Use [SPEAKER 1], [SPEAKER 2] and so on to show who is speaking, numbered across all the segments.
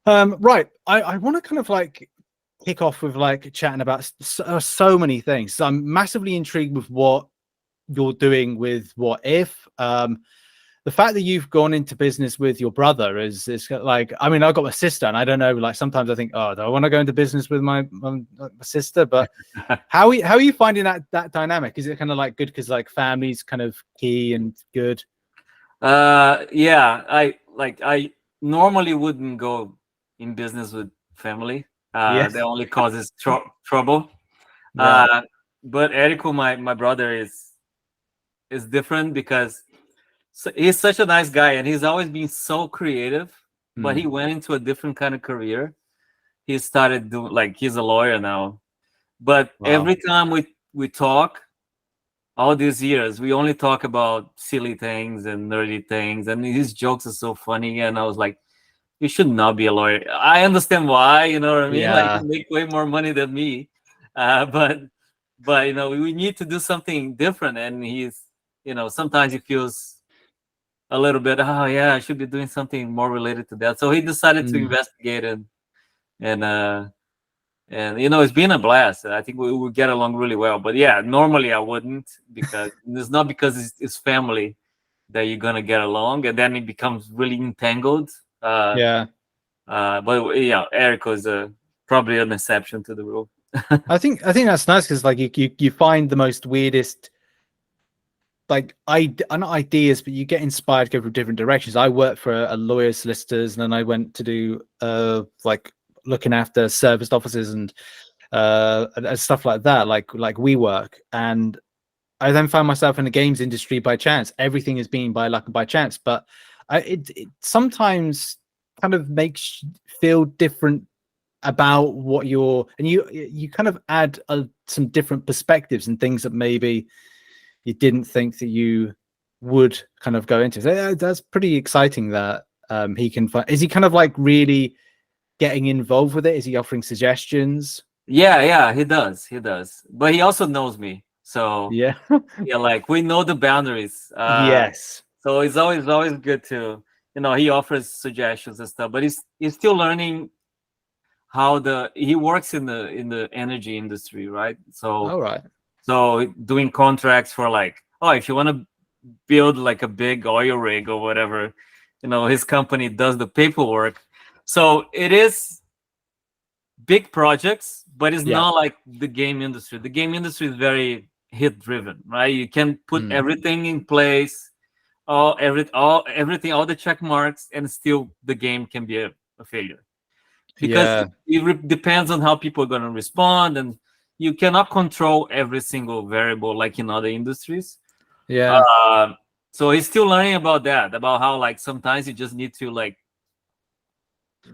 [SPEAKER 1] Right. I want to kind of like kick off with like chatting about so many things. So I'm massively intrigued with what you're doing with What If. The fact that you've gone into business with your brother is like, I mean, I've got my sister, and I don't know, like sometimes I think, oh, do I want to go into business with my sister? But how are you finding that dynamic? Is it kind of like good because like family's kind of key and good?
[SPEAKER 2] Yeah, I normally wouldn't go in business with family.
[SPEAKER 1] Yes.
[SPEAKER 2] That only causes trouble.
[SPEAKER 1] Right.
[SPEAKER 2] But Erico, my brother, is different because he's such a nice guy, and he's always been so creative. But he went into a different kind of career. He started doing, like, he's a lawyer now. But
[SPEAKER 1] Wow.
[SPEAKER 2] every time we talk, all these years, we only talk about silly things and nerdy things, and his jokes are so funny. And I was like, you should not be a lawyer. I understand why, you know what I mean? Like,
[SPEAKER 1] Yeah.
[SPEAKER 2] you make way more money than me, but you know, we need to do something different. And he's, you know, sometimes he feels a little bit, oh yeah, I should be doing something more related to that. So he decided to investigate and uh and you know, it's been a blast. I think we get along really well. But yeah, normally I wouldn't, because it's not because it's family that you're gonna get along, and then it becomes really entangled.
[SPEAKER 1] Yeah.
[SPEAKER 2] But yeah, Eric was probably an exception to the rule.
[SPEAKER 1] I think that's nice because like you find the most weirdest like not ideas, but you get inspired to go from different directions. I worked for a lawyer, solicitors, and then I went to do like looking after serviced offices and stuff like that, like WeWork. And I then found myself in the games industry by chance. Everything is being by luck and by chance, but it sometimes kind of makes you feel different about what you're, and you kind of add some different perspectives and things that maybe you didn't think that you would kind of go into. So that's pretty exciting that he can find. Is he kind of like really getting involved with it? Is he offering suggestions?
[SPEAKER 2] Yeah, he does. But he also knows me, so
[SPEAKER 1] Yeah.
[SPEAKER 2] yeah, like, we know the boundaries.
[SPEAKER 1] Yes.
[SPEAKER 2] So it's always good to, you know, he offers suggestions and stuff, but he's still learning how he works in the energy industry, right?
[SPEAKER 1] All right.
[SPEAKER 2] So doing contracts for, like, oh, if you want to build like a big oil rig or whatever, you know, his company does the paperwork. So it is big projects, but it's
[SPEAKER 1] Yeah.
[SPEAKER 2] not like the game industry. The game industry is very hit driven, right? You can put everything in place, everything, all the check marks, and still the game can be a failure, because
[SPEAKER 1] Yeah.
[SPEAKER 2] it depends on how people are going to respond, and you cannot control every single variable like in other industries.
[SPEAKER 1] Yeah.
[SPEAKER 2] Uh, so he's still learning about that, about how, like, sometimes you just need to, like,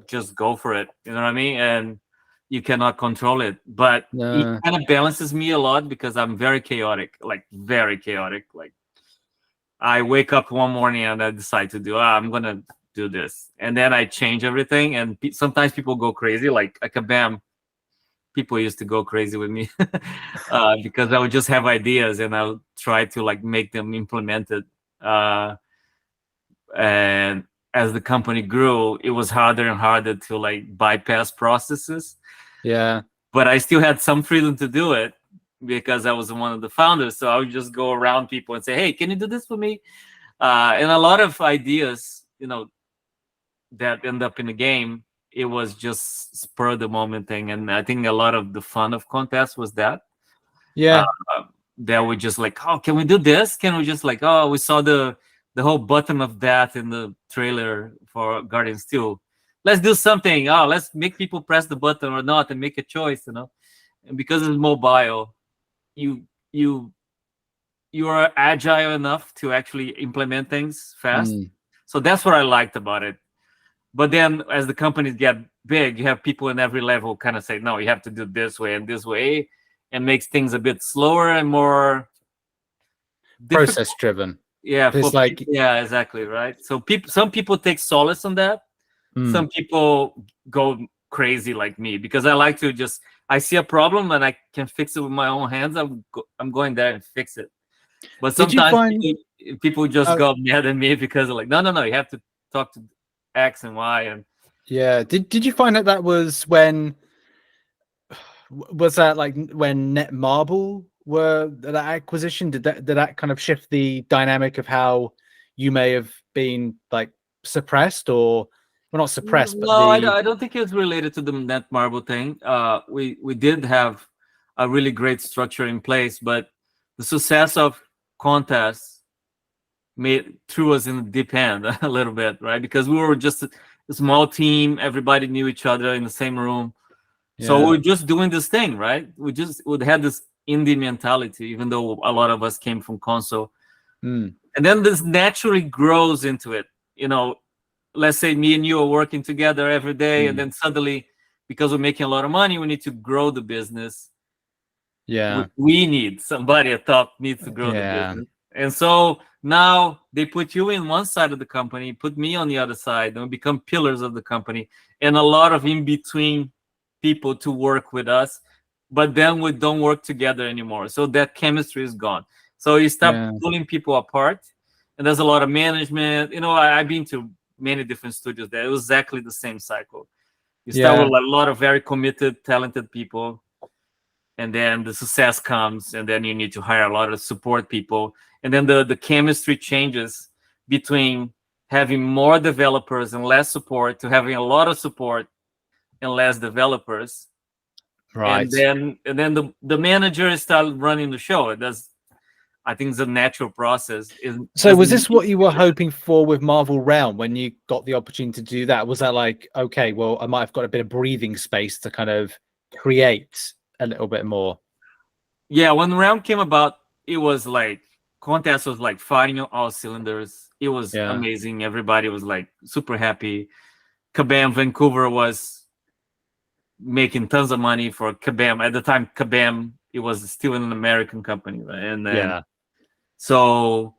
[SPEAKER 2] just go for it. You know what I mean? And you cannot control it. But it kind of balances me a lot because I'm very chaotic, like very chaotic. Like, I wake up one morning and I decide to do, I'm gonna do this, and then I change everything. And sometimes people go crazy, like a Kabam. People used to go crazy with me because I would just have ideas and I would try to, like, make them implemented. And as the company grew, it was harder and harder to, like, bypass processes.
[SPEAKER 1] Yeah.
[SPEAKER 2] But I still had some freedom to do it because I was one of the founders. So I would just go around people and say, "Hey, can you do this for me?" And a lot of ideas, you know, that end up in the game, it was just spur of the moment thing. And I think a lot of the fun of contests was that. Uh,
[SPEAKER 1] Yeah.
[SPEAKER 2] that we just like, oh, can we do this? Can we just, like, oh, we saw the whole button of that in the trailer for Guardians 2. Let's do something. Oh, let's make people press the button or not and make a choice, you know. And because it's mobile, you you you are agile enough to actually implement things fast. So that's what I liked about it. But then as the companies get big, you have people in every level kind of say, no, you have to do this way and this way, and makes things a bit slower and more difficult.
[SPEAKER 1] Process driven.
[SPEAKER 2] Yeah,
[SPEAKER 1] It's like,
[SPEAKER 2] yeah, exactly, right. So some people take solace on that. Some people go crazy like me because I like to just, I see a problem and I can fix it with my own hands. I'm going there and fix it. But
[SPEAKER 1] did you
[SPEAKER 2] sometimes
[SPEAKER 1] find
[SPEAKER 2] people just go mad at me because they're like, no, you have to talk to X and Y, and
[SPEAKER 1] Yeah. Did you find that was when was that like when Netmarble were that acquisition? Did that kind of shift the dynamic of how you may have been like suppressed or well not suppressed, but
[SPEAKER 2] No,
[SPEAKER 1] the
[SPEAKER 2] I don't think it's related to the Netmarble thing. We did have a really great structure in place, but the success of contests made threw us in the deep end a little bit, right? Because we were just a small team, everybody knew each other in the same room. So
[SPEAKER 1] yeah
[SPEAKER 2] we're just doing this thing, right? We just would have this indie mentality, even though a lot of us came from console.
[SPEAKER 1] mm,
[SPEAKER 2] And then this naturally grows into it. You know, let's say me and you are working together every day, and
[SPEAKER 1] mm,
[SPEAKER 2] then suddenly, because we're making a lot of money, we need to grow the business.
[SPEAKER 1] yeah
[SPEAKER 2] We need somebody at top needs to grow the
[SPEAKER 1] yeah
[SPEAKER 2] business. And so now they put you in one side of the company, put me on the other side, and we become pillars of the company, and a lot of in between people to work with us. But then we don't work together anymore. So that chemistry is gone. So you start
[SPEAKER 1] yeah
[SPEAKER 2] pulling people apart, and there's a lot of management. You know, I've been to many different studios there. It was exactly the same cycle. You start with
[SPEAKER 1] yeah
[SPEAKER 2] a lot of very committed, talented people, and then the success comes, and then you need to hire a lot of support people, and then the chemistry changes between having more developers and less support to having a lot of support and less developers. And
[SPEAKER 1] right.
[SPEAKER 2] then the manager start running the show. That's, I think, it's a natural process. It
[SPEAKER 1] So
[SPEAKER 2] doesn't
[SPEAKER 1] was
[SPEAKER 2] need
[SPEAKER 1] this
[SPEAKER 2] to
[SPEAKER 1] what you
[SPEAKER 2] be
[SPEAKER 1] were
[SPEAKER 2] different.
[SPEAKER 1] hoping for with Marvel Realm when you got the opportunity to do that? Was that like, okay, well, I might have got a bit of breathing space to kind of create a little bit more?
[SPEAKER 2] Yeah, when round came about, it was like contest was like firing on all cylinders. It was
[SPEAKER 1] Yeah.
[SPEAKER 2] amazing. Everybody was like super happy. Kabam Vancouver was making tons of money for Kabam. At the time, Kabam, it was still an American company, right? And then
[SPEAKER 1] Yeah.
[SPEAKER 2] so,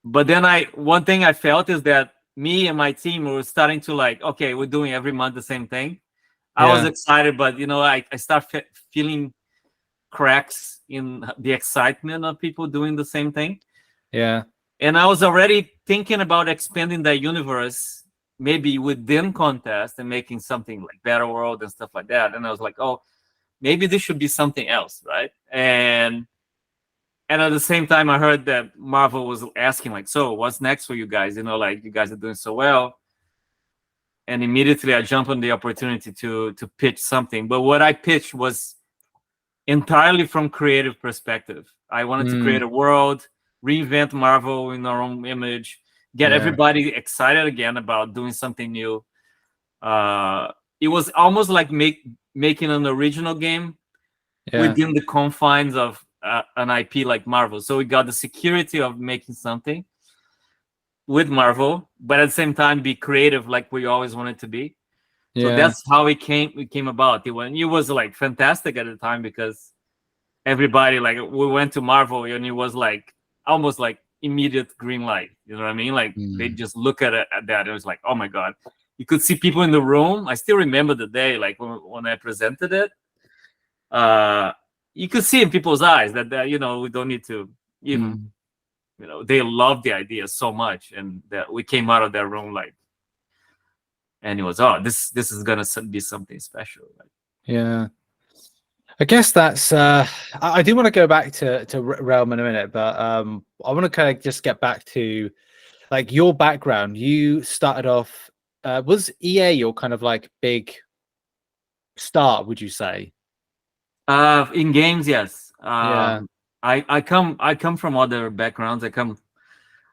[SPEAKER 2] but then one thing I felt is that me and my team were starting to like, okay, we're doing every month the same thing. I was
[SPEAKER 1] Yeah.
[SPEAKER 2] excited, but you know, I start feeling cracks in the excitement of people doing the same thing.
[SPEAKER 1] Yeah.
[SPEAKER 2] And I was already thinking about expanding that universe, maybe within contest and making something like Battle World and stuff like that. And I was like, oh, maybe this should be something else, right? And at the same time, I heard that Marvel was asking, like, so what's next for you guys? You know, like you guys are doing so well. And immediately I jumped on the opportunity to pitch something. But what I pitched was entirely from creative perspective. I wanted to create
[SPEAKER 1] Mm,
[SPEAKER 2] a world, reinvent Marvel in our own image, get
[SPEAKER 1] yeah.
[SPEAKER 2] everybody excited again about doing something new. It was almost like making an original game
[SPEAKER 1] Yeah.
[SPEAKER 2] within the confines of an IP like Marvel. So we got the security of making something with Marvel, but at the same time be creative like we always wanted to be. So
[SPEAKER 1] Yeah.
[SPEAKER 2] that's how it came about. It was like fantastic at the time because everybody, like, we went to Marvel and it was like almost like immediate green light. You know what I mean? Like they
[SPEAKER 1] Mm,
[SPEAKER 2] just look at that and it was like, oh my god. You could see people in the room. I still remember the day, like when I presented it. Uh, you could see in people's eyes that you know, we don't need to even,
[SPEAKER 1] mm.
[SPEAKER 2] you know, they love the idea so much, and that we came out of that room like, and it was, oh, this is gonna be something special. Like,
[SPEAKER 1] Yeah. I guess that's I do want to go back to Realm in a minute, but I want to kind of just get back to like your background. You started off was EA your kind of like big start, would you say?
[SPEAKER 2] in games, yes.
[SPEAKER 1] Yeah.
[SPEAKER 2] I come from other backgrounds.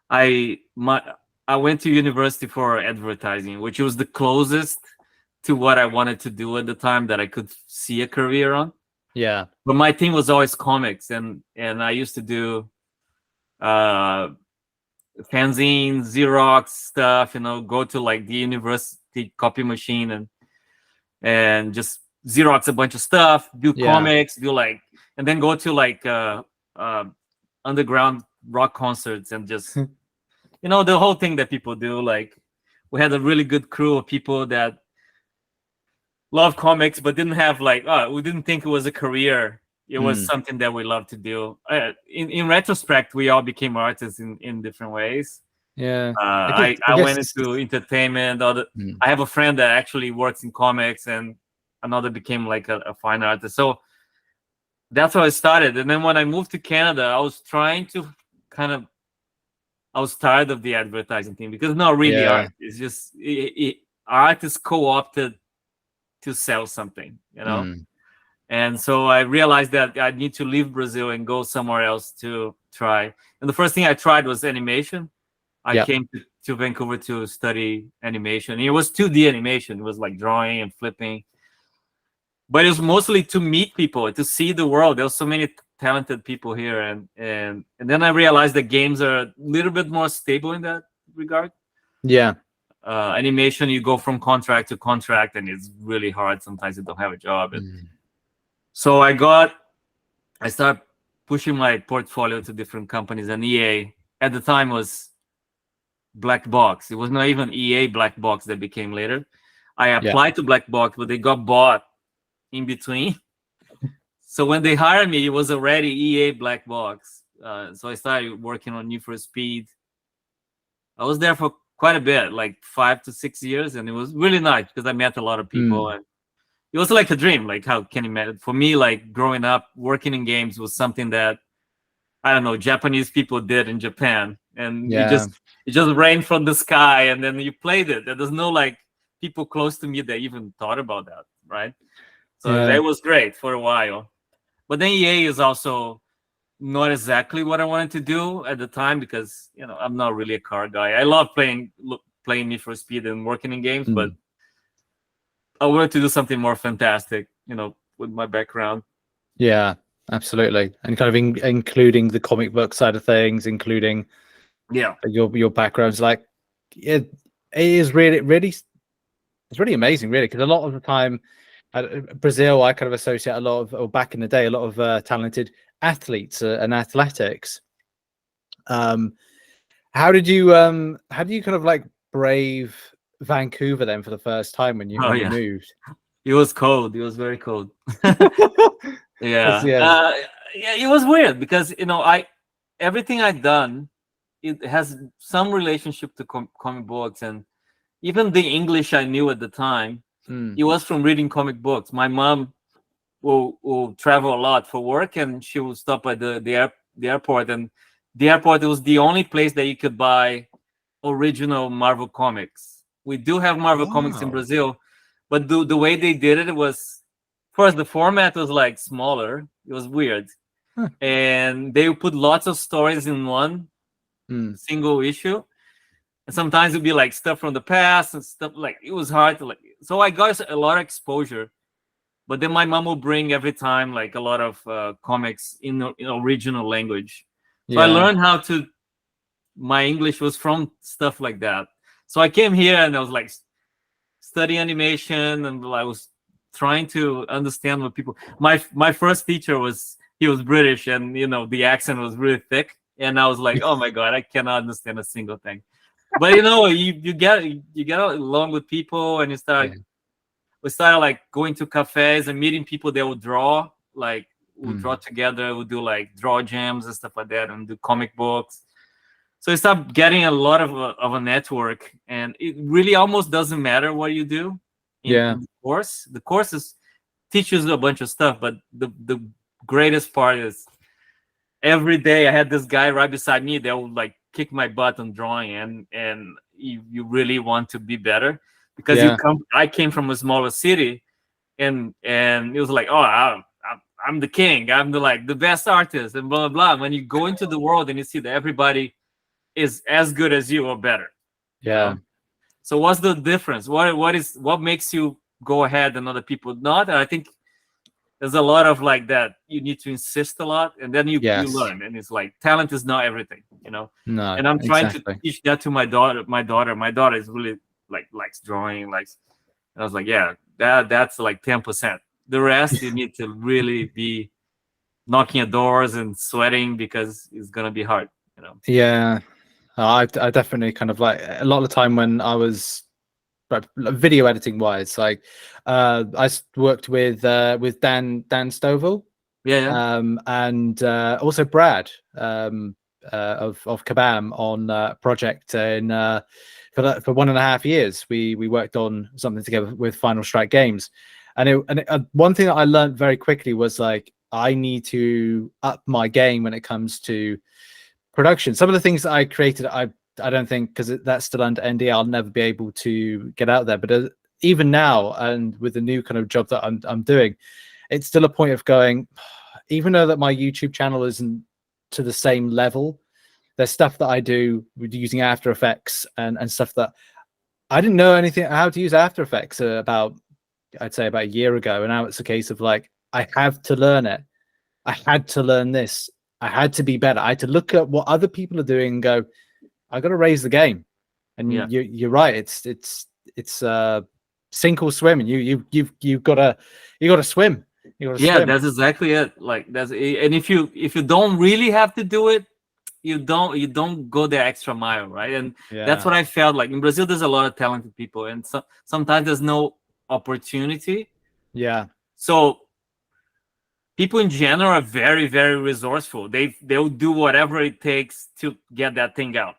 [SPEAKER 2] I my I went to university for advertising, which was the closest to what I wanted to do at the time that I could see a career on.
[SPEAKER 1] Yeah.
[SPEAKER 2] But my thing was always comics, and I used to do uh fanzine, Xerox stuff, you know, go to like the university copy machine and just Xerox a bunch of stuff, do
[SPEAKER 1] Yeah.
[SPEAKER 2] comics, do like, and then go to like uh underground rock concerts and just, you know, the whole thing that people do. Like, we had a really good crew of people that love comics but didn't have like, we didn't think it was a career. It was
[SPEAKER 1] Mm.
[SPEAKER 2] something that we loved to do. In retrospect, we all became artists in different ways.
[SPEAKER 1] Yeah.
[SPEAKER 2] I went into entertainment. I have a friend that actually works in comics, and another became like a fine artist. So that's how I started. And then when I moved to Canada, I was trying to I was tired of the advertising thing, because it's not really art. It's just art is co-opted to sell something, you know. And so I realized that I need to leave Brazil and go somewhere else to try. And the first thing I tried was animation. I came to Vancouver to study animation. And it was 2D animation. It was like drawing and flipping. But it was mostly to meet people, to see the world. There were so many talented people here. And then I realized that games are a little bit more stable in that regard.
[SPEAKER 1] Yeah.
[SPEAKER 2] Animation, you go from contract to contract, and it's really hard. Sometimes you don't have a job. So I started pushing my portfolio to different companies, and EA at the time was Black Box. It was not even EA Black Box that became later. I applied to Black Box, but they got bought in between. So when they hired me, it was already EA Black Box. So I started working on Need for Speed. I was there for quite a bit, like 5 to 6 years, and it was really nice because I met a lot of people. And it was like a dream. Like, how can you imagine? For me, like growing up, working in games was something that, I don't know, Japanese people did in Japan, and it just rained from the sky, and then you played it. There's no like people close to me that even thought about that, right? So that was great for a while. But then EA is also not exactly what I wanted to do at the time, because I'm not really a car guy. I love playing Need for Speed and working in games, but I wanted to do something more fantastic, with my background.
[SPEAKER 1] Yeah, absolutely. And kind of including the comic book side of things, including your backgrounds. Like it is really it's really amazing, really, because a lot of the time Brazil, I kind of associate a lot of, or back in the day, a lot of talented athletes and athletics. How did you kind of like brave Vancouver then for the first time when you moved?
[SPEAKER 2] It was cold. It was very cold. It was weird because everything I'd done, it has some relationship to comic books, and even the English I knew at the time, it was from reading comic books. My mom will travel a lot for work, and she will stop at the airport, and the airport was the only place that you could buy original Marvel comics. We do have Marvel comics in Brazil, but the way they did it was, first, the format was like smaller. It was weird. And they would put lots of stories in one single issue. And sometimes it'd be like stuff from the past and stuff, like it was hard to like. So I got a lot of exposure. But then my mom will bring every time like a lot of comics in original language. So I learned how to. My English was from stuff like that. So I came here and I was like study animation, and I was trying to understand what people. My first teacher he was British, and the accent was really thick, and I was like, oh my god, I cannot understand a single thing. But you get along with people, and you start. We started like going to cafes and meeting people that would draw, like we'll draw together, we'll do like draw jams and stuff like that, and do comic books. So you start getting a lot of a network, and it really almost doesn't matter what you do in the course. The course teaches you a bunch of stuff, but the greatest part is every day I had this guy right beside me that would like kick my butt on drawing, and you really want to be better, because I came from a smaller city, and it was like, oh, I'm the king, I'm the best artist, and blah blah blah. When you go into the world and you see that everybody is as good as you or better. So what's the difference? What makes you go ahead and other people not? And I think there's a lot of like that. You need to insist a lot, and then you learn. And it's like talent is not everything,
[SPEAKER 1] No.
[SPEAKER 2] And I'm trying to teach that to my daughter. My daughter is really likes drawing, and I was like, yeah, that's like 10%. The rest you need to really be knocking at doors and sweating, because it's gonna be hard,
[SPEAKER 1] Yeah. I definitely kind of like a lot of the time when I was video editing wise, like I worked with Dan Stovall, and also Brad of Kabam on a project in for 1.5 years. We worked on something together with Final Strike Games, and one thing that I learned very quickly was like I need to up my game when it comes to production. Some of the things that I created, I don't think, because that's still under NDA, I'll never be able to get out there. But even now, and with the new kind of job that I'm doing, it's still a point of going, even though that my YouTube channel isn't to the same level, there's stuff that I do with using After Effects and stuff that I didn't know anything how to use After Effects I'd say about a year ago. And now it's a case of like, I have to learn it. I had to learn this. I had to be better. I had to look at what other people are doing and go, I got to raise the game. And you're right. It's sink or swim, and you've got to swim.
[SPEAKER 2] Yeah, that's exactly it. Like and if you don't really have to do it, you don't go the extra mile, right? And that's what I felt like in Brazil. There's a lot of talented people, and sometimes there's no opportunity.
[SPEAKER 1] Yeah.
[SPEAKER 2] So people in general are very, very resourceful. They'll do whatever it takes to get that thing out.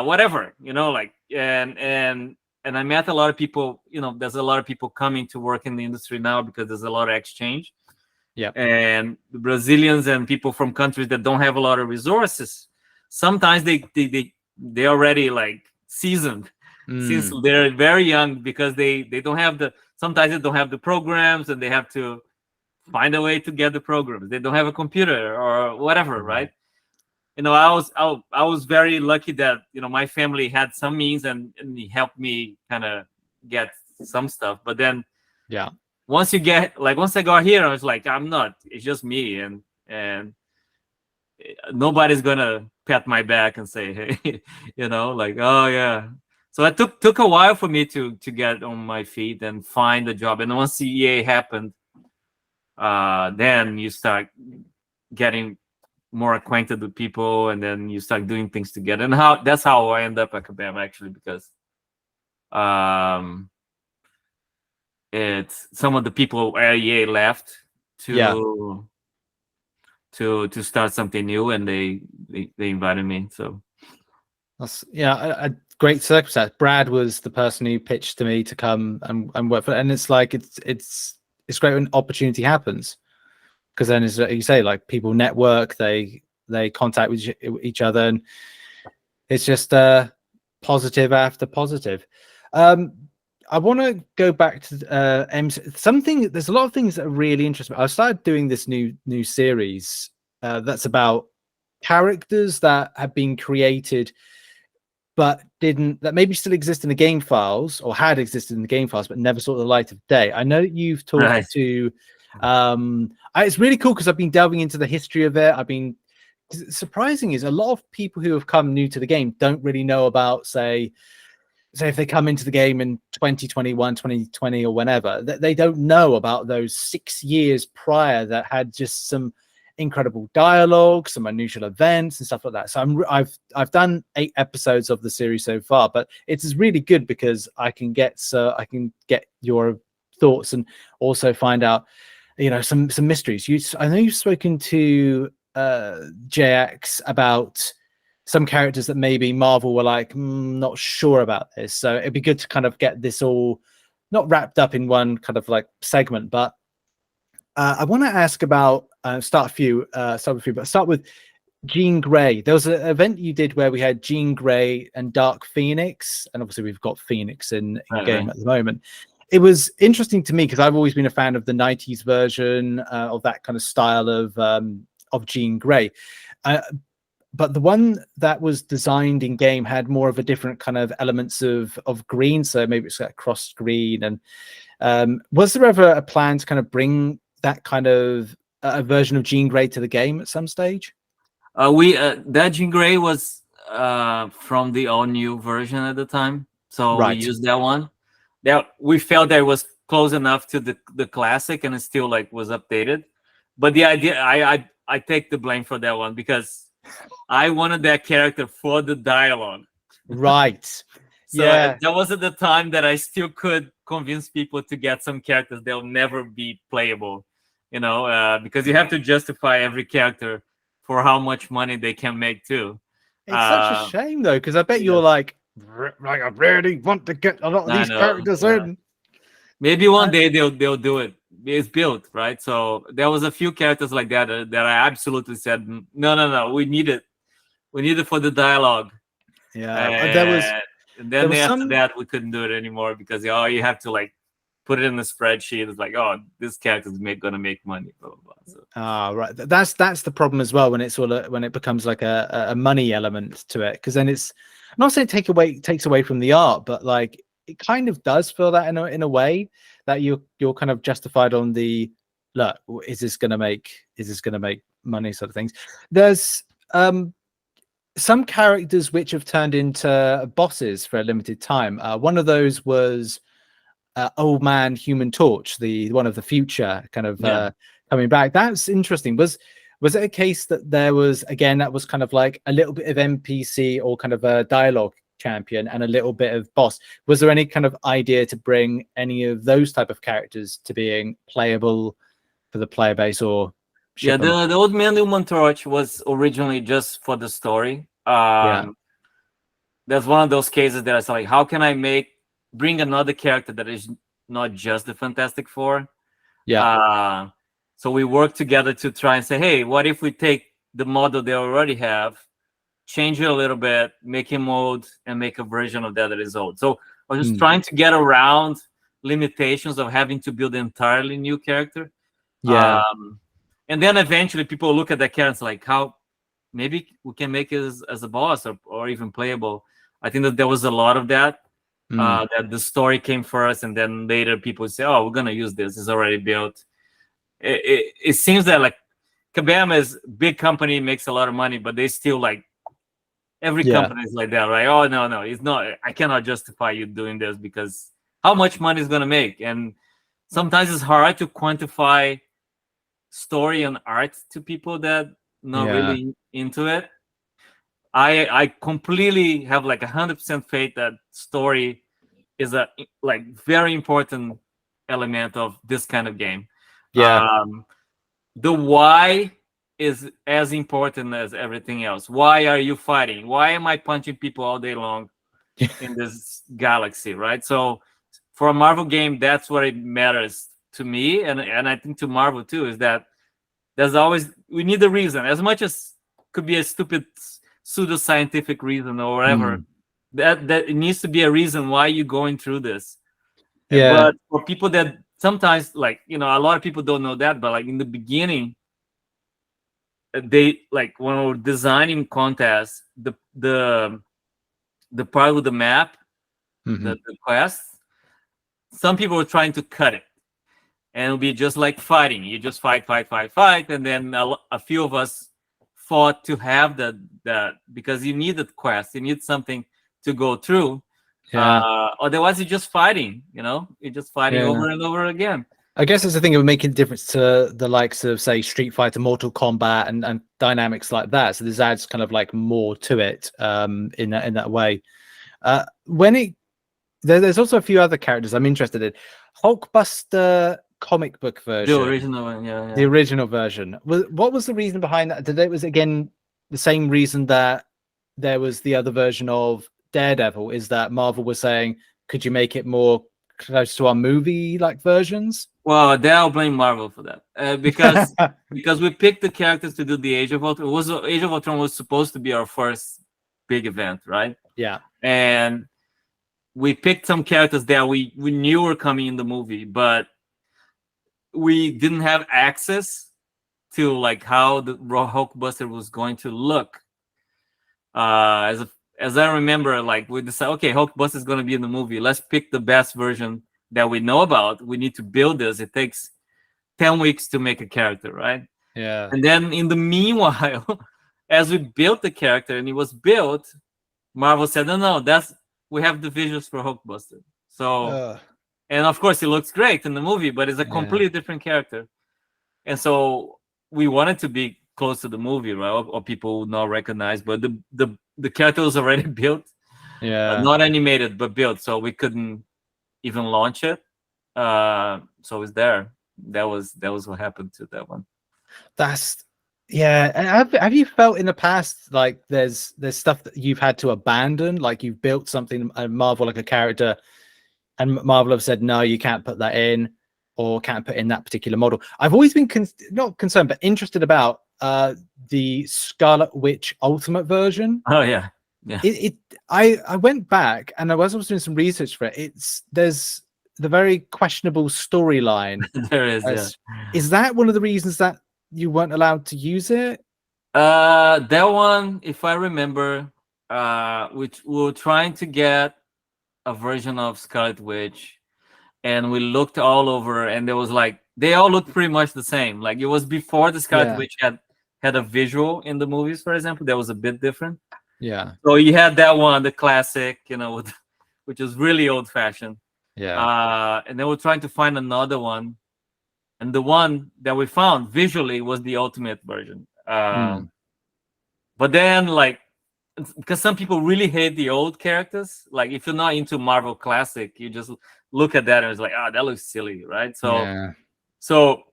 [SPEAKER 2] Whatever, like and I met a lot of people. There's a lot of people coming to work in the industry now because there's a lot of exchange.
[SPEAKER 1] Yeah.
[SPEAKER 2] And the Brazilians and people from countries that don't have a lot of resources, sometimes they already like seasoned since they're very young, because they don't have sometimes they don't have the programs, and they have to find a way to get the programs. They don't have a computer or whatever, right? I was very lucky that my family had some means, and he helped me kind of get some stuff. But then once I got here, I was like, it's just me, and nobody's gonna pat my back and say, hey, like, oh yeah. So it took a while for me to get on my feet and find a job. And once CEA happened, then you start getting more acquainted with people, and then you start doing things together. And that's how I end up at Kabam, actually, because it's some of the people at EA left to start something new, and they invited me. So
[SPEAKER 1] that's a great circumstance. Brad was the person who pitched to me to come and work for it. And it's like it's great when opportunity happens, because then, as you say, like people network, they contact with each other, and it's just positive after positive. I want to go back to there's a lot of things that are really interesting. I started doing this new series that's about characters that have been created but that maybe still exist in the game files, or had existed in the game files but never saw the light of day. I know that you've talked to it's really cool because I've been delving into the history of it. Surprising is a lot of people who have come new to the game don't really know about, say if they come into the game in 2021, 2020, or whenever, they don't know about those 6 years prior that had just some incredible dialogue, some unusual events and stuff like that. So I've done 8 episodes of the series so far, but it's really good because I can get your thoughts and also find out some mysteries. I know you've spoken to JX about some characters that maybe Marvel were like, not sure about this. So it'd be good to kind of get this all not wrapped up in one kind of like segment. But I want to ask about start with Jean Grey. There was an event you did where we had Jean Grey and Dark Phoenix, and obviously we've got Phoenix in game at the moment. It was interesting to me because I've always been a fan of the 90s version of that kind of style of Jean Grey. But the one that was designed in game had more of a different kind of elements of green. So maybe it's like cross green. And was there ever a plan to kind of bring that kind of a version of Jean Grey to the game at some stage?
[SPEAKER 2] That Jean Grey was from the all new version at the time. So we used that one. That we felt that it was close enough to the classic, and it still like was updated. But the idea, I take the blame for that one because I wanted that character for the dialogue.
[SPEAKER 1] Right.
[SPEAKER 2] So that was at the time that I still could convince people to get some characters that will never be playable, because you have to justify every character for how much money they can make too.
[SPEAKER 1] It's such a shame though, because I bet
[SPEAKER 2] yeah.
[SPEAKER 1] you're like I really want to get a lot of
[SPEAKER 2] I
[SPEAKER 1] these
[SPEAKER 2] know,
[SPEAKER 1] characters
[SPEAKER 2] yeah.
[SPEAKER 1] in.
[SPEAKER 2] Maybe one day they'll do it. It's built, right? So there was a few characters like that that I absolutely said, no, we need it. We need it for the dialogue.
[SPEAKER 1] Yeah, there was
[SPEAKER 2] And then after
[SPEAKER 1] some.
[SPEAKER 2] that, we couldn't do it anymore because you have to like put it in the spreadsheet. It's like, oh, this character's gonna make money, blah blah blah. So,
[SPEAKER 1] Right. That's the problem as well when it's all when it becomes like a money element to it, because then it's, I'm not saying takes away from the art, but like it kind of does feel that in a way that you're kind of justified on the look. Is this gonna make money sort of things? There's some characters which have turned into bosses for a limited time. One of those was Old Man Human Torch, the one of the future kind of coming back. That's interesting. Was it a case that there was, again, that was kind of like a little bit of NPC or kind of a dialogue champion and a little bit of boss? Was there any kind of idea to bring any of those type of characters to being playable for the player base, or
[SPEAKER 2] yeah, the Old Man Human Torch was originally just for the story. That's one of those cases that I was like, how can I bring another character that is not just the Fantastic Four? So we worked together to try and say, hey, what if we take the model they already have, change it a little bit, make him old, and make a version of that is old. So I was just trying to get around limitations of having to build an entirely new character. And then eventually people look at that character and it's like, how maybe we can make it as a boss or even playable. I think that there was a lot of that. That the story came first, and then later people say, "Oh, we're gonna use this. It's already built." It seems that like Kabam is big company, makes a lot of money, but they still like every company is like that, right? Oh no, it's not. I cannot justify you doing this because how much money is gonna make, and sometimes it's hard to quantify story and art to people that not really into it. I completely have like 100% faith that story is a like very important element of this kind of game. The why is as important as everything else. Why are you fighting? Why am I punching people all day long in this galaxy, right? So for a Marvel game, that's what it matters to me, and I think to Marvel too, is that we need a reason, as much as could be a stupid pseudo-scientific reason or whatever. That it needs to be a reason why you're going through this. But for people that sometimes, like, a lot of people don't know that, but like in the beginning, they like when we were designing contests, the part with the map, the quest, some people were trying to cut it, and it'll be just like fighting. You just fight, and then a few of us fought to have that because you need the quest, you need something to go through. Otherwise, you're just fighting. You're just fighting over and over again.
[SPEAKER 1] I guess it's the thing of making a difference to the likes of, say, Street Fighter, Mortal Kombat, and dynamics like that. So this adds kind of like more to it in that way. There's also a few other characters I'm interested in. Hulkbuster comic book version,
[SPEAKER 2] the original one,
[SPEAKER 1] the original version. What was the reason behind that? Did it was again the same reason that there was the other version of Daredevil? Is that Marvel was saying, could you make it more close to our movie like versions?
[SPEAKER 2] Well, then I'll blame Marvel for that because we picked the characters to do the Age of Ultron. Age of Ultron was supposed to be our first big event, right?
[SPEAKER 1] Yeah,
[SPEAKER 2] and we picked some characters that we knew were coming in the movie, but we didn't have access to like how the Hulkbuster was going to look. As I remember, like we decided, okay, Hulkbuster is going to be in the movie. Let's pick the best version that we know about. We need to build this. It takes 10 weeks to make a character, right?
[SPEAKER 1] Yeah.
[SPEAKER 2] And then in the meanwhile, as we built the character and it was built, Marvel said, no, we have the visuals for Hulkbuster. So, and of course, it looks great in the movie, but it's a completely different character. And so we wanted to be close to the movie, right? Or people would not recognize, but the character was already built, not animated, but built. So we couldn't even launch it. So it's there. That was what happened to that one.
[SPEAKER 1] Yeah, and have you felt in the past like there's stuff that you've had to abandon, like you've built something at Marvel like a character, and Marvel have said no, you can't put that in, or can't put in that particular model. I've always been not concerned, but interested about the Scarlet Witch Ultimate version.
[SPEAKER 2] Oh yeah, yeah.
[SPEAKER 1] I went back and I was doing some research for it. There's the very questionable storyline.
[SPEAKER 2] There is, yeah.
[SPEAKER 1] Is that one of the reasons that you weren't allowed to use it?
[SPEAKER 2] That one, if I remember, which we were trying to get a version of Scarlet Witch, and we looked all over, and there was like they all looked pretty much the same. Like it was before the Scarlet Witch had a visual in the movies, for example, that was a bit different.
[SPEAKER 1] Yeah.
[SPEAKER 2] So you had that one, the classic, which is really old fashioned.
[SPEAKER 1] Yeah.
[SPEAKER 2] And then we're trying to find another one, and the one that we found visually was the ultimate version. But then, like, because some people really hate the old characters, like if you're not into Marvel Classic, you just look at that and it's like, that looks silly, right? So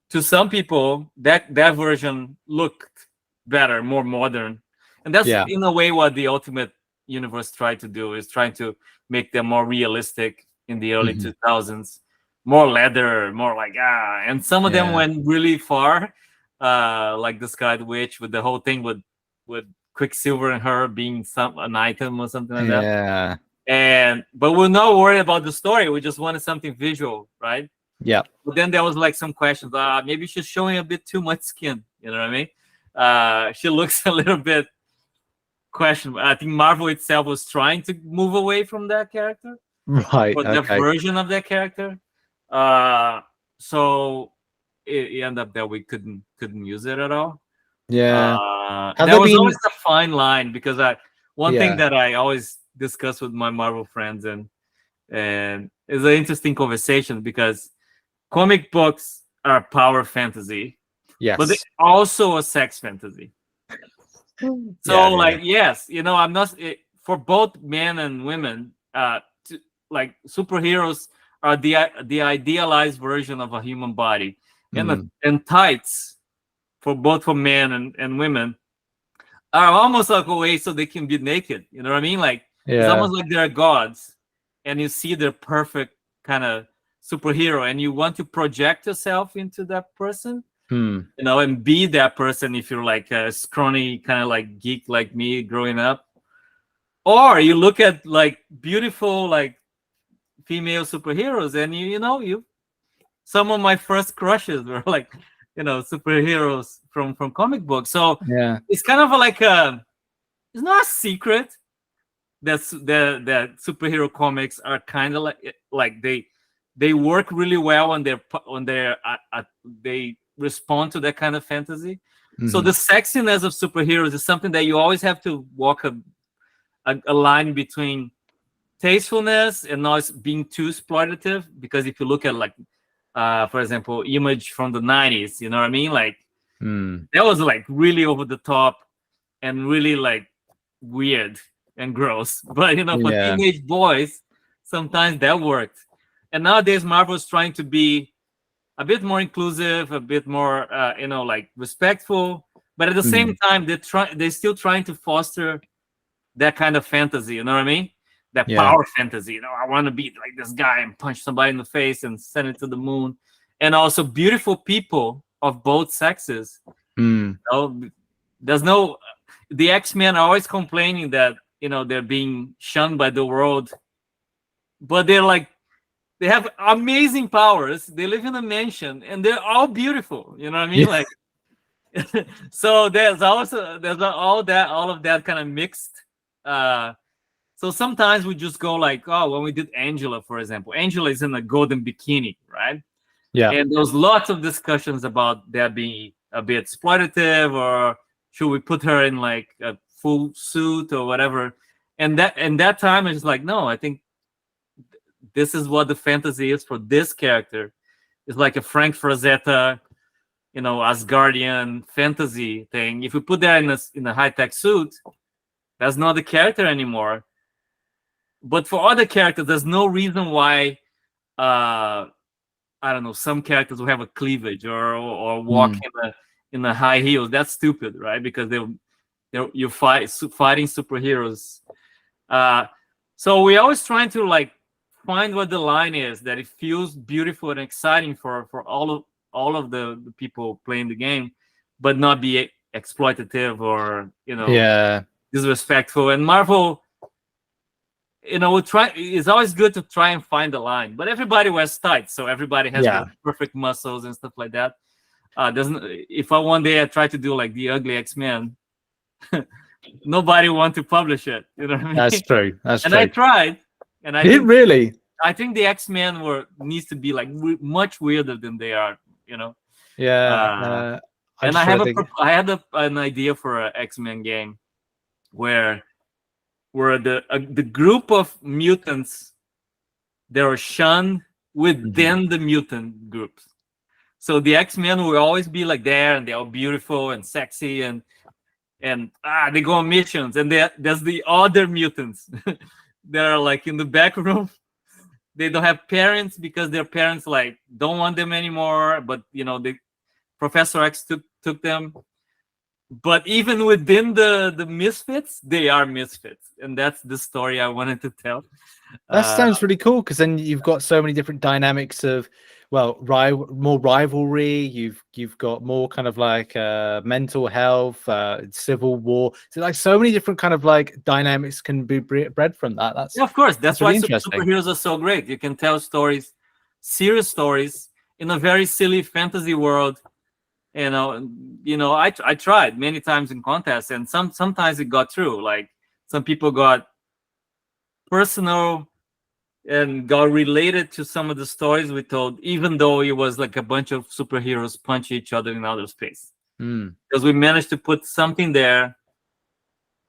[SPEAKER 2] to some people, that version looked better, more modern, and that's in a way what the Ultimate Universe tried to do, is trying to make them more realistic in the early 2000s, more leather, more like and some of them went really far, like the Scarlet Witch with the whole thing with Quicksilver and her being an item or something like that. But we're not worried about the story. We just wanted something visual, right?
[SPEAKER 1] Yeah.
[SPEAKER 2] But then there was like some questions. Maybe she's showing a bit too much skin. You know what I mean? She looks a little bit questionable. I think Marvel itself was trying to move away from that character,
[SPEAKER 1] right?
[SPEAKER 2] Or that version of that character. So it ended up that we couldn't use it at all.
[SPEAKER 1] Yeah.
[SPEAKER 2] There was always a fine line, because one thing that I always discuss with my Marvel friends, and it's an interesting conversation, because comic books are power fantasy, but they're also a sex fantasy. So yes, I'm not for both men and women. Like superheroes are the idealized version of a human body, and tights for men and women are almost like a way so they can be naked. You know what I mean? Like it's almost like they're gods, and you see their perfect kind of superhero, and you want to project yourself into that person, and be that person if you're like a scrawny kind of like geek like me growing up. Or you look at like beautiful like female superheroes, and you some of my first crushes were like superheroes from comic books. So it's kind of like it's not a secret that superhero comics are kind of like they work really well on their they respond to that kind of fantasy. So the sexiness of superheroes is something that you always have to walk a line between tastefulness and not being too exploitative. Because if you look at like for example, Image from the 90s, you know what I mean? Like that was like really over the top and really like weird and gross. But for teenage boys, sometimes that worked. And nowadays Marvel's trying to be a bit more inclusive, a bit more like respectful, but at the same time they're still trying to foster that kind of fantasy, you know what I mean? That power fantasy, I want to be like this guy and punch somebody in the face and send it to the moon. And also beautiful people of both sexes. There's no, the X-Men are always complaining that they're being shunned by the world, but they have amazing powers. They live in a mansion and they're all beautiful. You know what I mean? Like, so there's all of that kind of mixed. So sometimes we just go like, when we did Angela, for example, Angela is in a golden bikini, right?
[SPEAKER 1] Yeah.
[SPEAKER 2] And there's lots of discussions about that being a bit exploitative, or should we put her in like a full suit or whatever. And that time it's like, no, I think this is what the fantasy is for this character. It's like a Frank Frazetta, Asgardian fantasy thing. If we put that in a high-tech suit, that's not the character anymore. But for other characters, there's no reason why I don't know, some characters will have a cleavage or walk in the high heels. That's stupid, right? Because you're fighting superheroes. So we're always trying to like find what the line is that it feels beautiful and exciting for all of the people playing the game, but not be exploitative or disrespectful. And Marvel, we try. It's always good to try and find the line, but everybody wears tights, so everybody has the perfect muscles and stuff like that. Doesn't if I one day I try to do like the ugly X-Men, nobody want to publish it. You know what I mean?
[SPEAKER 1] That's true.
[SPEAKER 2] And I tried, and I
[SPEAKER 1] think, really.
[SPEAKER 2] I think the X-Men needs to be like much weirder than they are.
[SPEAKER 1] Yeah.
[SPEAKER 2] And I had an idea for an X-Men game where the group of mutants, they are shunned within the mutant groups. So the X-Men will always be like there, and they're all beautiful and sexy, and they go on missions, and there's the other mutants that are like in the back room. They don't have parents because their parents like don't want them anymore, but the Professor X took them. But even within the misfits, they are misfits, and that's the story I wanted to tell.
[SPEAKER 1] That sounds really cool, because then you've got so many different dynamics of, well, more rivalry. You've got more kind of like mental health, civil war. So like so many different kind of like dynamics can be bred from that. That's
[SPEAKER 2] of course that's why
[SPEAKER 1] really
[SPEAKER 2] superheroes are so great. You can tell stories, serious stories, in a very silly fantasy world. I tried many times in contests, and sometimes it got through. Like some people got personal and got related to some of the stories we told, even though it was like a bunch of superheroes punch each other in outer space. Because we managed to put something there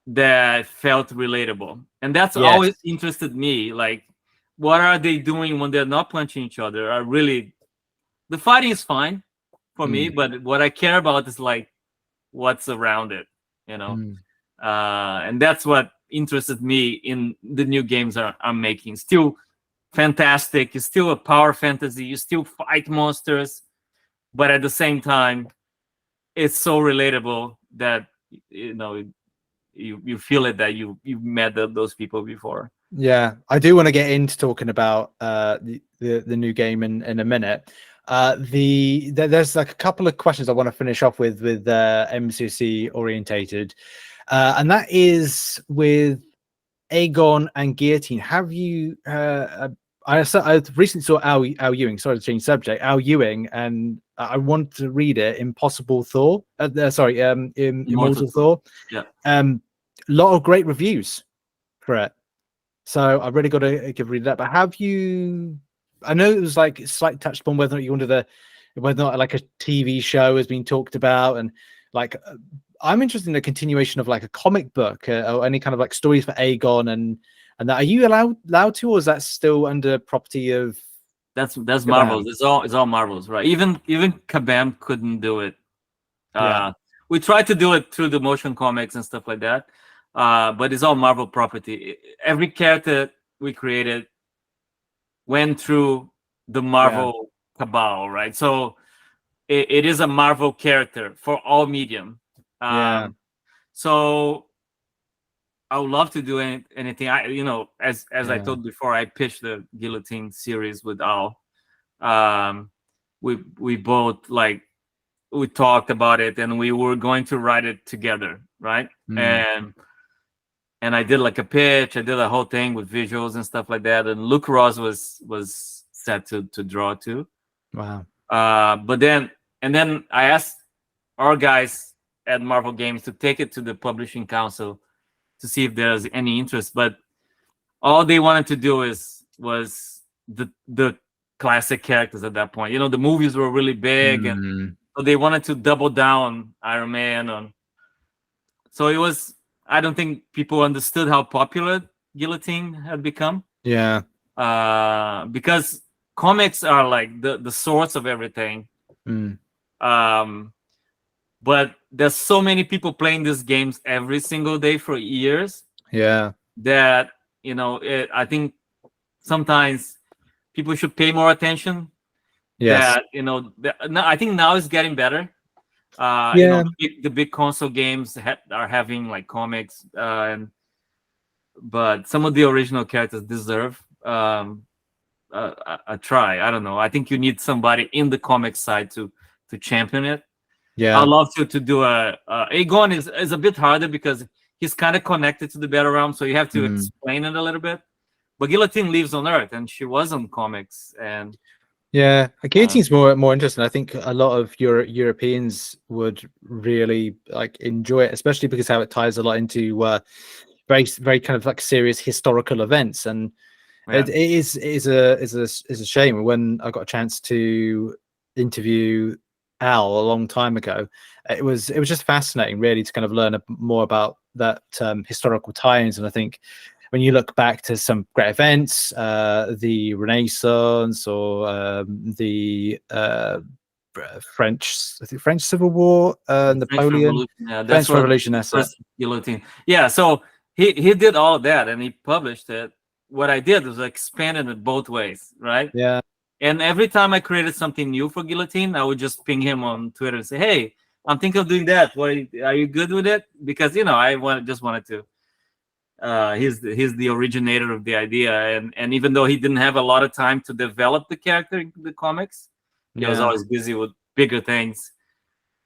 [SPEAKER 2] that felt relatable, and that's always interested me. Like, what are they doing when they're not punching each other? The fighting is fine for me, but what I care about is like what's around it, and that's what interested me in the new games I'm making. Still fantastic, it's still a power fantasy, you still fight monsters, but at the same time it's so relatable that you feel it, that you've met those people before.
[SPEAKER 1] Yeah, I do want to get into talking about the new game in a minute. There's like a couple of questions I want to finish off with MCOC orientated, and that is with Aegon and Guillotine. Have you? I recently saw Al Ewing. Sorry to change subject. Al Ewing, and I want to read it. Immortal Thor.
[SPEAKER 2] Yeah.
[SPEAKER 1] Lot of great reviews for it. So I really got to read that. But have you? I know it was like slightly touched upon whether or not like a TV show has been talked about, and like I'm interested in the continuation of like a comic book or any kind of like stories for Aegon and that. Are you allowed to, or is that still under property of?
[SPEAKER 2] That's Marvel's. It's all Marvel's, right? Even Kabam couldn't do it. We tried to do it through the motion comics and stuff like that, but it's all Marvel property. Every character we created went through the Marvel cabal, right? So it is a Marvel character for all medium. So I would love to do anything. As I told before, I pitched the Guillotine series with Al. We both we talked about it, and we were going to write it together, right? And I did like a pitch. I did a whole thing with visuals and stuff like that. And Luke Ross was set to draw too.
[SPEAKER 1] Wow.
[SPEAKER 2] But then I asked our guys at Marvel Games to take it to the publishing council to see if there's any interest. But all they wanted to do was the classic characters at that point. The movies were really big, and so they wanted to double down Iron Man. So it was. I don't think people understood how popular Guillotine had become.
[SPEAKER 1] Yeah.
[SPEAKER 2] Because comics are like the source of everything. But there's so many people playing these games every single day for years.
[SPEAKER 1] Yeah.
[SPEAKER 2] That I think sometimes people should pay more attention.
[SPEAKER 1] Yes.
[SPEAKER 2] I think now it's getting better.
[SPEAKER 1] Yeah.
[SPEAKER 2] The big console games are having like comics, but some of the original characters deserve a try. I don't know. I think you need somebody in the comic side to champion it.
[SPEAKER 1] Yeah.
[SPEAKER 2] I'd love to do Aegon is a bit harder because he's kind of connected to the Battle Realm, so you have to explain it a little bit. But Guillotine lives on Earth, and she was on comics, and
[SPEAKER 1] Yeah, Guillotine's more interesting. I think a lot of Europeans would really like enjoy it, especially because how it ties a lot into very kind of like serious historical events, and it is a shame. When I got a chance to interview Al a long time ago, it was just fascinating, really, to kind of learn more about that historical tie-ins. And I think when you look back to some great events, the Renaissance or the French Civil War, Napoleon, French Revolution. That's
[SPEAKER 2] first Guillotine. Yeah, so he did all of that and he published it. What I did was expanded it both ways, right?
[SPEAKER 1] Yeah.
[SPEAKER 2] And every time I created something new for Guillotine, I would just ping him on Twitter and say, "Hey, I'm thinking of doing that. Are you good with it?" Because I just wanted to. He's the originator of the idea, and even though he didn't have a lot of time to develop the character in the comics, he was always busy with bigger things.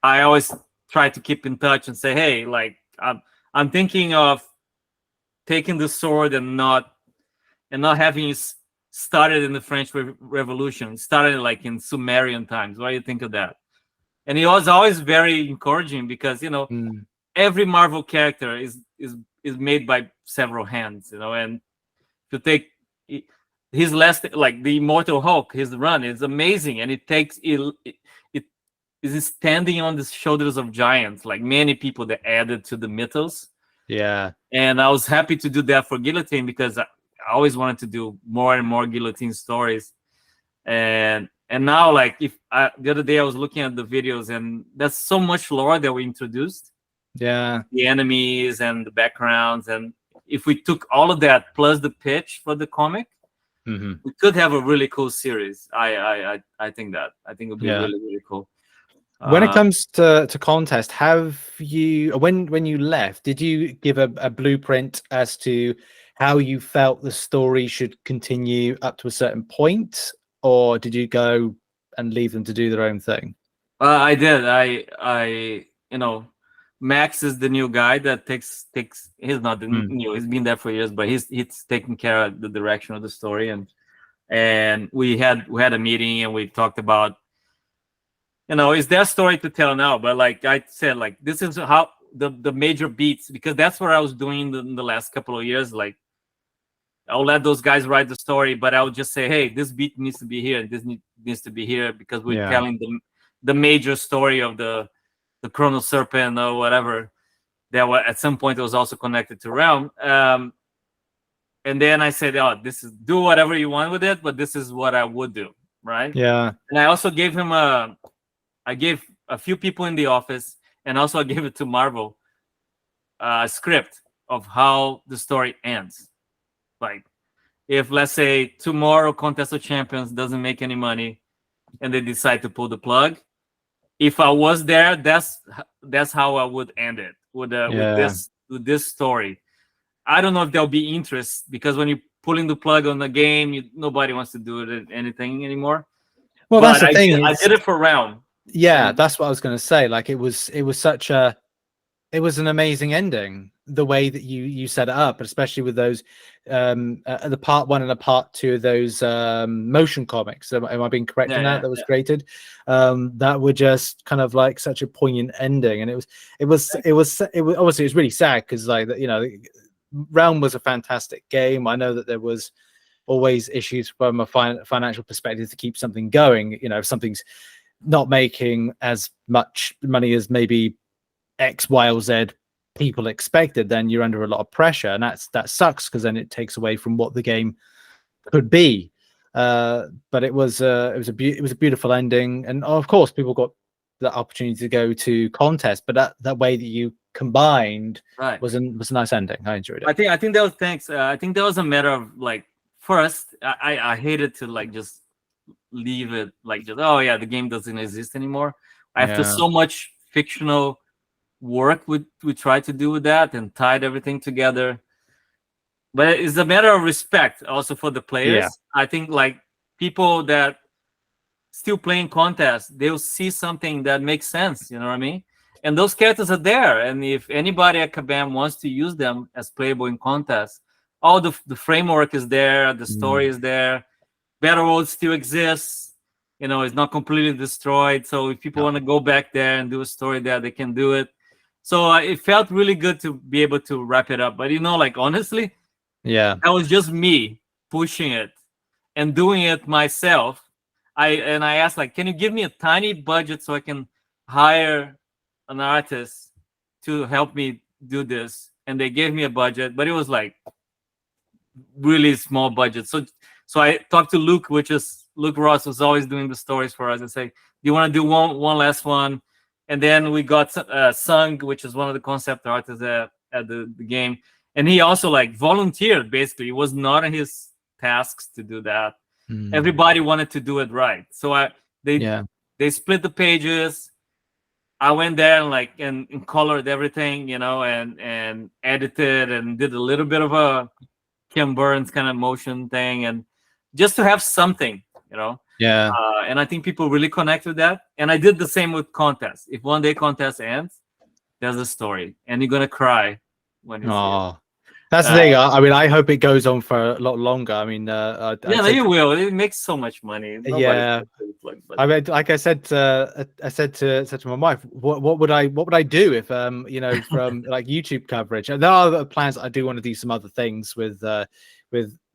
[SPEAKER 2] I always try to keep in touch and say, "Hey, like I'm thinking of taking the sword and not having it started in the French Revolution. It started like in Sumerian times. What do you think of that?" And he was always very encouraging because every Marvel character is made by several hands, and to take his last, like the Immortal Hulk, his run is amazing, and it is standing on the shoulders of giants, like many people that added to the mythos.
[SPEAKER 1] Yeah.
[SPEAKER 2] And I was happy to do that for Guillotine because I always wanted to do more and more Guillotine stories. And now, like, the other day I was looking at the videos, and there's so much lore that we introduced.
[SPEAKER 1] Yeah.
[SPEAKER 2] The enemies and the backgrounds, and if we took all of that plus the pitch for the comic, we could have a really cool series. I think it would be really, really cool.
[SPEAKER 1] When it comes to contest, have you when you left, did you give a blueprint as to how you felt the story should continue up to a certain point, or did you go and leave them to do their own thing?
[SPEAKER 2] I did. I Max is the new guy that takes. He's not the new. He's been there for years, but he's taking care of the direction of the story, and we had a meeting and we talked about, it's their story to tell now, but like I said, like this is how the major beats, because that's what I was doing in the last couple of years. Like I'll let those guys write the story, but I'll just say, hey, this beat needs to be here, and this needs to be here, because we're telling the major story of the Chrono Serpent or whatever that at some point it was also connected to Realm. And then I said, oh, do whatever you want with it, but this is what I would do, right?
[SPEAKER 1] Yeah.
[SPEAKER 2] And I also gave him I gave a few people in the office, and also I gave it to Marvel, a script of how the story ends. Like, if let's say tomorrow Contest of Champions doesn't make any money and they decide to pull the plug, if I was there, that's how I would end it with this story. I don't know if there'll be interest, because when you're pulling the plug on the game, nobody wants to do anything anymore.
[SPEAKER 1] Well, but that's the thing.
[SPEAKER 2] I did it for Realm.
[SPEAKER 1] Yeah, that's what I was going to say. Like, it was an amazing ending, the way that you set it up, especially with those the part 1 and the part 2 of those motion comics. Am I being correct in that? That was created. That were just kind of like such a poignant ending, and it was obviously it was really sad, because like Realm was a fantastic game. I know that there was always issues from a financial perspective to keep something going. If something's not making as much money as maybe X, Y, or Z people expected, then you're under a lot of pressure, and that sucks, because then it takes away from what the game could be. But it was a beautiful ending, and of course people got the opportunity to go to contest, but that way that you combined was a nice ending. I enjoyed it.
[SPEAKER 2] I think that was I think that was a matter of, like, first I hated to like just leave it like, just, oh yeah, the game doesn't exist anymore. After so much fictional work we tried to do with that and tied everything together. But it's a matter of respect also for the players.
[SPEAKER 1] Yeah.
[SPEAKER 2] I think like people that still playing contests, they'll see something that makes sense, you know what I mean? And those characters are there, and if anybody at Kabam wants to use them as playable in contests, all the framework is there, the story is there, Battle World still exists, you know, it's not completely destroyed. So if people want to go back there and do a story there, they can do it. So it felt really good to be able to wrap it up. But you know, like honestly,
[SPEAKER 1] Yeah.
[SPEAKER 2] that was just me pushing it and doing it myself. I asked like, can you give me a tiny budget so I can hire an artist to help me do this? And they gave me a budget, but it was like really small budget. So I talked to Luke, Luke Ross was always doing the stories for us, and say, do you want to do one last one? And then we got Sung, which is one of the concept artists at the game, and he also like volunteered. Basically, it was not in his tasks to do that. Everybody wanted to do it right, so they split the pages. I went there and like and colored everything, you know, and edited and did a little bit of a Kim Burns kind of motion thing, and just to have something, you know.
[SPEAKER 1] Yeah.
[SPEAKER 2] And I think people really connect with that. And I did the same with contests. If one day contest ends, there's a story, and you're gonna cry when you see it.
[SPEAKER 1] That's the thing. I mean, I hope it goes on for a lot longer. I mean,
[SPEAKER 2] you will. It makes so much money.
[SPEAKER 1] Yeah. I mean, like I said to my wife, what would I do if you know, from like YouTube coverage? There are plans. I do want to do some other things with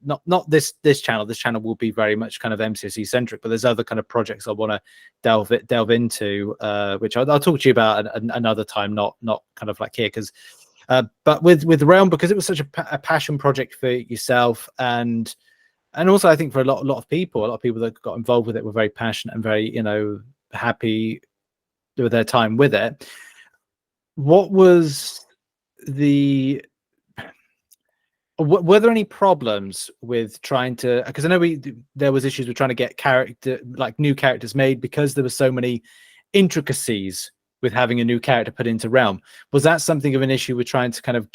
[SPEAKER 1] not this channel. This channel will be very much kind of MCOC centric, but there's other kind of projects I want to delve into, which I'll talk to you about another time. Not kind of like here, because. But with Realm, because it was such a passion project for yourself, and also I think for a lot of people that got involved with it were very passionate and very, you know, happy with their time with it. What was were there any problems with trying to, because I know there was issues with trying to get new characters made, because there were so many intricacies with having a new character put into Realm? Was that something of an issue with trying to kind of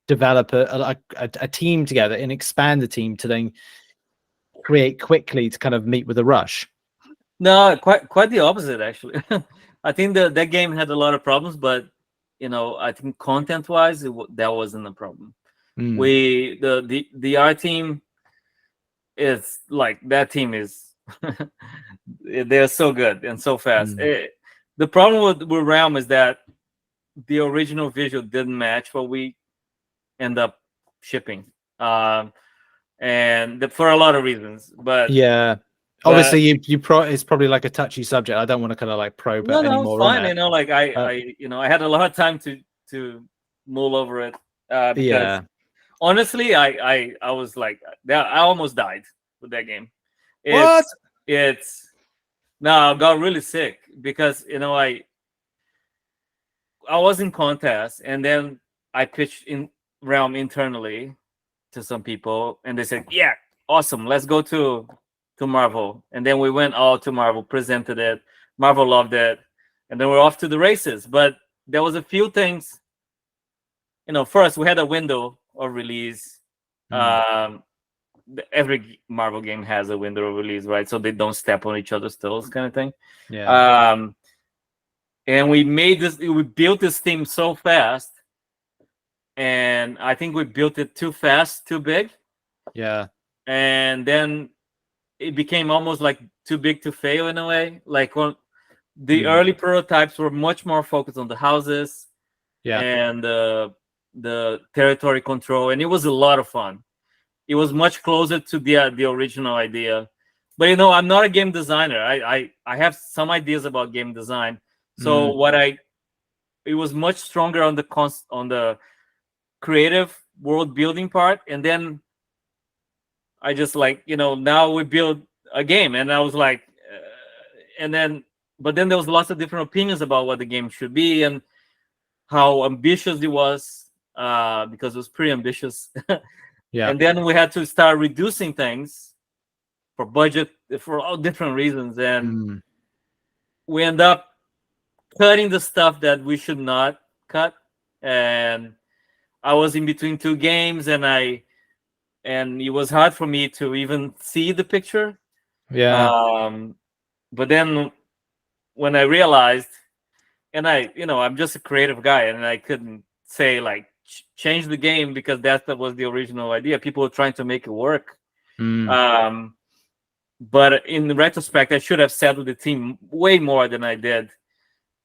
[SPEAKER 1] develop a team together and expand the team to then create quickly to kind of meet with a rush?
[SPEAKER 2] No, quite the opposite, actually. I think that game had a lot of problems, but you know, I think content wise, that wasn't a problem. The art team is like, that team is they're so good and so fast. The problem with Realm is that the original visual didn't match what we end up shipping, and for a lot of reasons. But
[SPEAKER 1] yeah, obviously it's probably like a touchy subject. I don't want to kind of like probe it anymore.
[SPEAKER 2] It's fine. You know, like I had a lot of time to mull over it, because honestly, I was like, I almost died with that game. I got really sick because, you know, I was in contest, and then I pitched in Realm internally to some people, and they said, yeah, awesome, let's go to Marvel. And then we went all to Marvel, presented it, Marvel loved it, and then we're off to the races. But there was a few things, you know. First, we had a window of release. Every Marvel game has a window of release, right? So they don't step on each other's toes, kind of thing. And we built this team so fast, and I think we built it too fast, too big. And then it became almost like too big to fail in a way. Like, when the early prototypes were much more focused on the houses and the territory control, and it was a lot of fun. It was much closer to the original idea. But, you know, I'm not a game designer. I have some ideas about game design. So it was much stronger on the creative world building part. And then I just like, you know, now we build a game, and I was like, but then there was lots of different opinions about what the game should be and how ambitious it was, because it was pretty ambitious. And then we had to start reducing things for budget, for all different reasons, and we end up cutting the stuff that we should not cut, and I was in between two games, and it was hard for me to even see the picture.
[SPEAKER 1] Yeah.
[SPEAKER 2] But then when I realized, and I'm just a creative guy, and I couldn't say like change the game because that was the original idea. People were trying to make it work. But in retrospect, I should have said with the team way more than I did,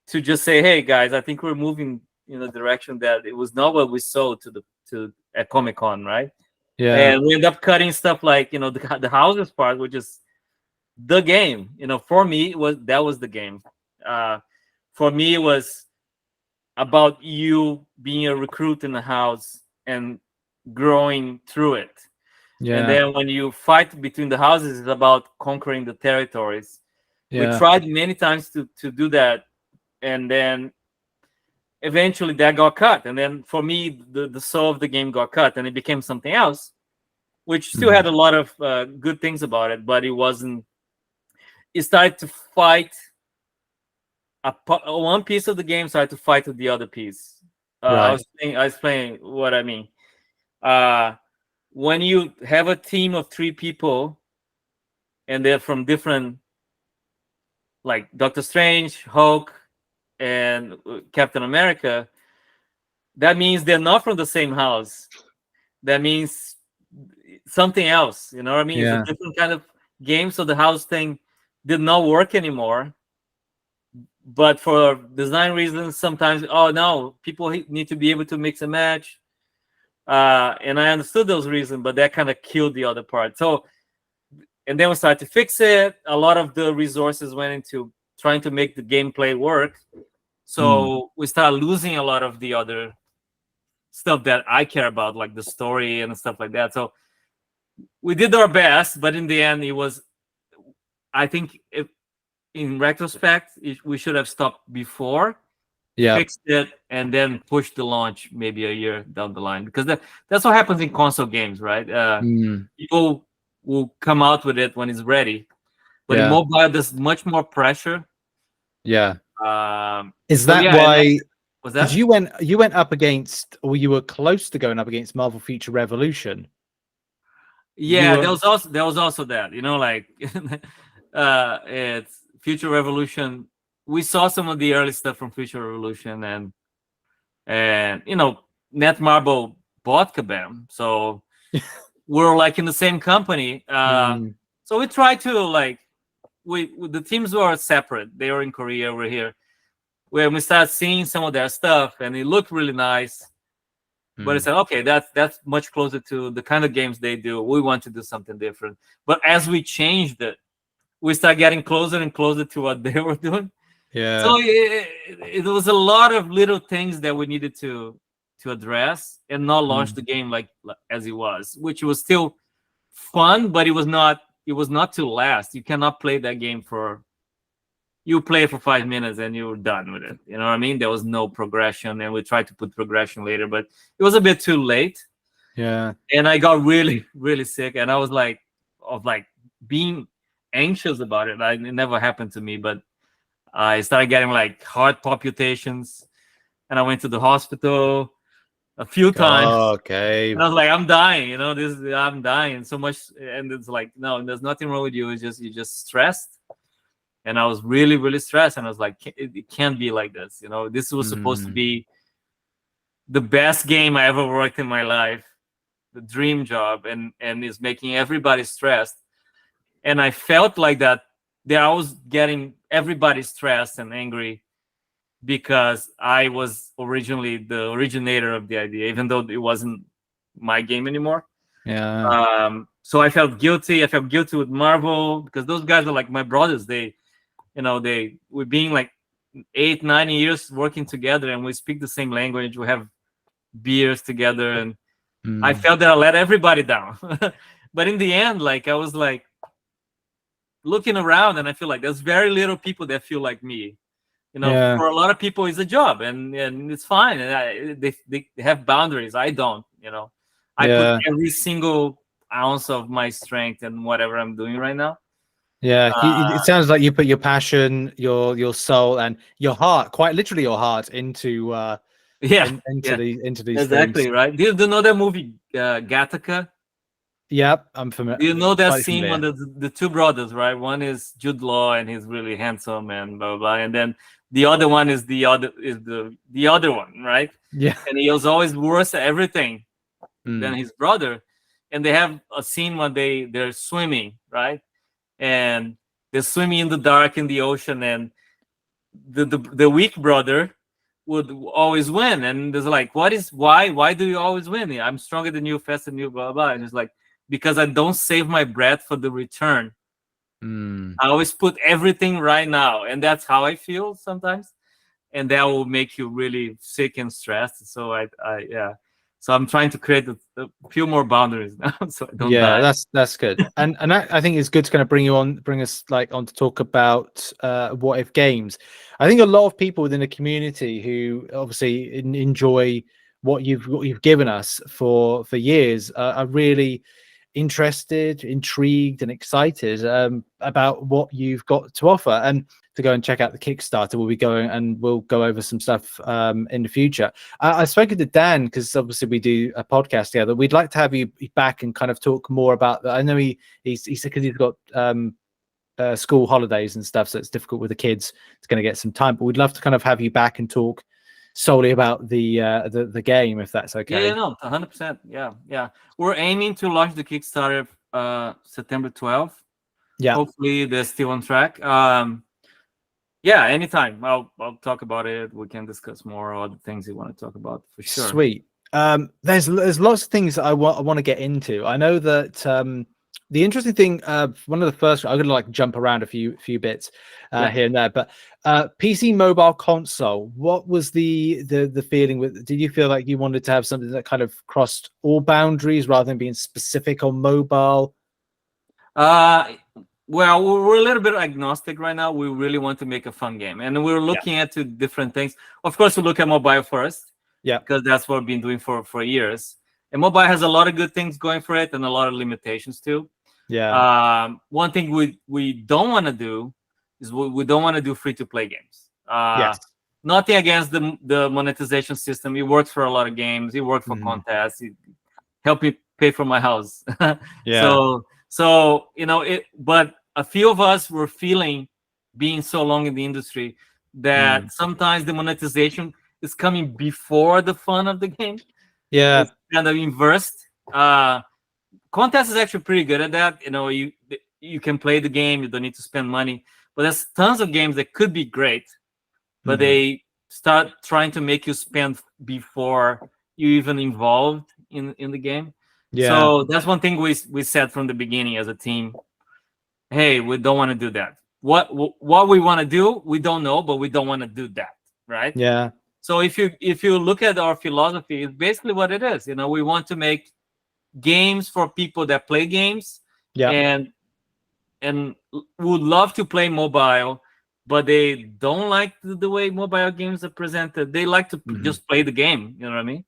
[SPEAKER 2] to just say, "Hey guys, I think we're moving in a direction that it was not what we sold to at Comic Con, right?"
[SPEAKER 1] Yeah.
[SPEAKER 2] And we end up cutting stuff like the houses part, which is the game. For me, that was the game. For me, it was about you being a recruit in the house and growing through it.
[SPEAKER 1] Yeah.
[SPEAKER 2] And then when you fight between the houses, it's about conquering the territories. We
[SPEAKER 1] Yeah.
[SPEAKER 2] tried many times to do that, and then eventually that got cut. And then for me, the soul of the game got cut, and it became something else, which still had a lot of good things about it, but it wasn't. It started to fight. One piece of the game started to fight with the other piece.
[SPEAKER 1] Right.
[SPEAKER 2] I was playing what I mean. When you have a team of 3 people and they're from different, like Doctor Strange, Hulk, and Captain America, that means they're not from the same house. That means something else. You know what I mean?
[SPEAKER 1] Yeah.
[SPEAKER 2] It's a different kind of game. So the house thing did not work anymore. But for design reasons, sometimes, oh no, people need to be able to mix and match. And I understood those reasons, but that kind of killed the other part. So, and then we started to fix it. A lot of the resources went into trying to make the gameplay work. So we started losing a lot of the other stuff that I care about, like the story and stuff like that. So we did our best, but in the end, it was, I think, in retrospect, we should have stopped before, fixed it, and then pushed the launch maybe a year down the line, because that's what happens in console games, right? People will come out with it when it's ready, but in mobile there's much more pressure.
[SPEAKER 1] Is that why?
[SPEAKER 2] Was that?
[SPEAKER 1] Because you went up against, or you were close to going up against Marvel Future Revolution.
[SPEAKER 2] Yeah, there was also that, like it's Future Revolution. We saw some of the early stuff from Future Revolution, and Netmarble bought Kabam, so we're like in the same company. So we tried to, like, the teams were separate. They were in Korea, we're here. When we started seeing some of their stuff, and it looked really nice, but I said, okay, that's much closer to the kind of games they do. We want to do something different. But as we changed it, we started getting closer and closer to what they were doing. So it was a lot of little things that we needed to address and not launch the game like as it was, which was still fun, but it was not to last. You cannot play that game you play for 5 minutes and you're done with it. You know what I mean? There was no progression, and we tried to put progression later, but it was a bit too late. And I got really, really sick, and I was like being anxious about it. It never happened to me, but I started getting like heart palpitations, and I went to the hospital a few times.
[SPEAKER 1] Okay.
[SPEAKER 2] And I was like, I'm dying, I'm dying so much. And it's like, no, there's nothing wrong with you. You're just stressed. And I was really, really stressed. And I was like, it can't be like this. This was supposed to be the best game I ever worked in my life, the dream job, and it's making everybody stressed. And I felt like that I was getting everybody stressed and angry because I was originally the originator of the idea, even though it wasn't my game anymore. So I felt guilty. I felt guilty with Marvel, because those guys are like my brothers. We're being like 8-9 years working together, and we speak the same language. We have beers together, and I felt that I let everybody down. But in the end, like, I was like looking around, and I feel like there's very little people that feel like me. For a lot of people, it's a job, and it's fine. And they have boundaries. I don't. I put every single ounce of my strength in whatever I'm doing right now.
[SPEAKER 1] Yeah, it sounds like you put your passion, your soul, and your heart, quite literally your heart, into into these
[SPEAKER 2] exactly
[SPEAKER 1] things.
[SPEAKER 2] right. Do you know that movie Gattaca?
[SPEAKER 1] Yep, I'm familiar.
[SPEAKER 2] Do you know that
[SPEAKER 1] Quite
[SPEAKER 2] scene when
[SPEAKER 1] familiar.
[SPEAKER 2] the two brothers, right? One is Jude Law and he's really handsome and blah blah, blah. And then the other one is the other one, right?
[SPEAKER 1] Yeah.
[SPEAKER 2] And he was always worse at everything than
[SPEAKER 1] Mm.
[SPEAKER 2] his brother. And they have a scene when they're swimming, right? And they're swimming in the dark in the ocean, and the weak brother would always win. And there's like, why do you always win? I'm stronger than you, faster than you, blah blah. And it's like, because I don't save my breath for the return.
[SPEAKER 1] Mm.
[SPEAKER 2] I always put everything right now, and that's how I feel sometimes, and that will make you really sick and stressed. So yeah. So I'm trying to create a few more boundaries now, so I don't
[SPEAKER 1] Yeah,
[SPEAKER 2] die.
[SPEAKER 1] that's good. And I think it's good to kind of bring us like on to talk about what if games. I think a lot of people within the community who obviously enjoy what you've given us for years are really interested, intrigued, and excited about what you've got to offer. And to go and check out the Kickstarter, we'll be going and we'll go over some stuff in the future. I've spoken to Dan because obviously we do a podcast together. We'd like to have you back and kind of talk more about that. I know he said because he's got school holidays and stuff, so it's difficult with the kids. It's going to get some time, but we'd love to kind of have you back and talk solely about the game, if that's okay.
[SPEAKER 2] Yeah, no, 100%. Yeah. We're aiming to launch the Kickstarter September 12th.
[SPEAKER 1] Yeah.
[SPEAKER 2] Hopefully they're still on track. Yeah, anytime. I'll talk about it. We can discuss more other things you want to talk about for sure.
[SPEAKER 1] Sweet. There's lots of things that I want to get into. I know that the interesting thing, one of the first, I'm gonna like jump around a few bits here and there, but PC mobile console, what was the feeling with? Did you feel like you wanted to have something that kind of crossed all boundaries rather than being specific on mobile?
[SPEAKER 2] Well, we're a little bit agnostic right now. We really want to make a fun game, and we're looking at two different things. Of course, we look at mobile first, because that's what we've been doing for years. And mobile has a lot of good things going for it, and a lot of limitations too. One thing we don't want to do is we don't want to do free-to-play games. Nothing against the monetization system. It works for a lot of games. It works for contests. It helped me pay for my house. So but a few of us were feeling, being so long in the industry, that sometimes the monetization is coming before the fun of the game. It's kind of inversed. Contest is actually pretty good at that. You can play the game, you don't need to spend money. But there's tons of games that could be great, but they start trying to make you spend before you even involved in the game. So that's one thing we said from the beginning as a team. Hey, we don't want to do that. What we want to do, we don't know, but we don't want to do that, right? So if you look at our philosophy, it's basically what it is. We want to make games for people that play games, and would love to play mobile, but they don't like the way mobile games are presented. They like to just play the game. You know what I mean?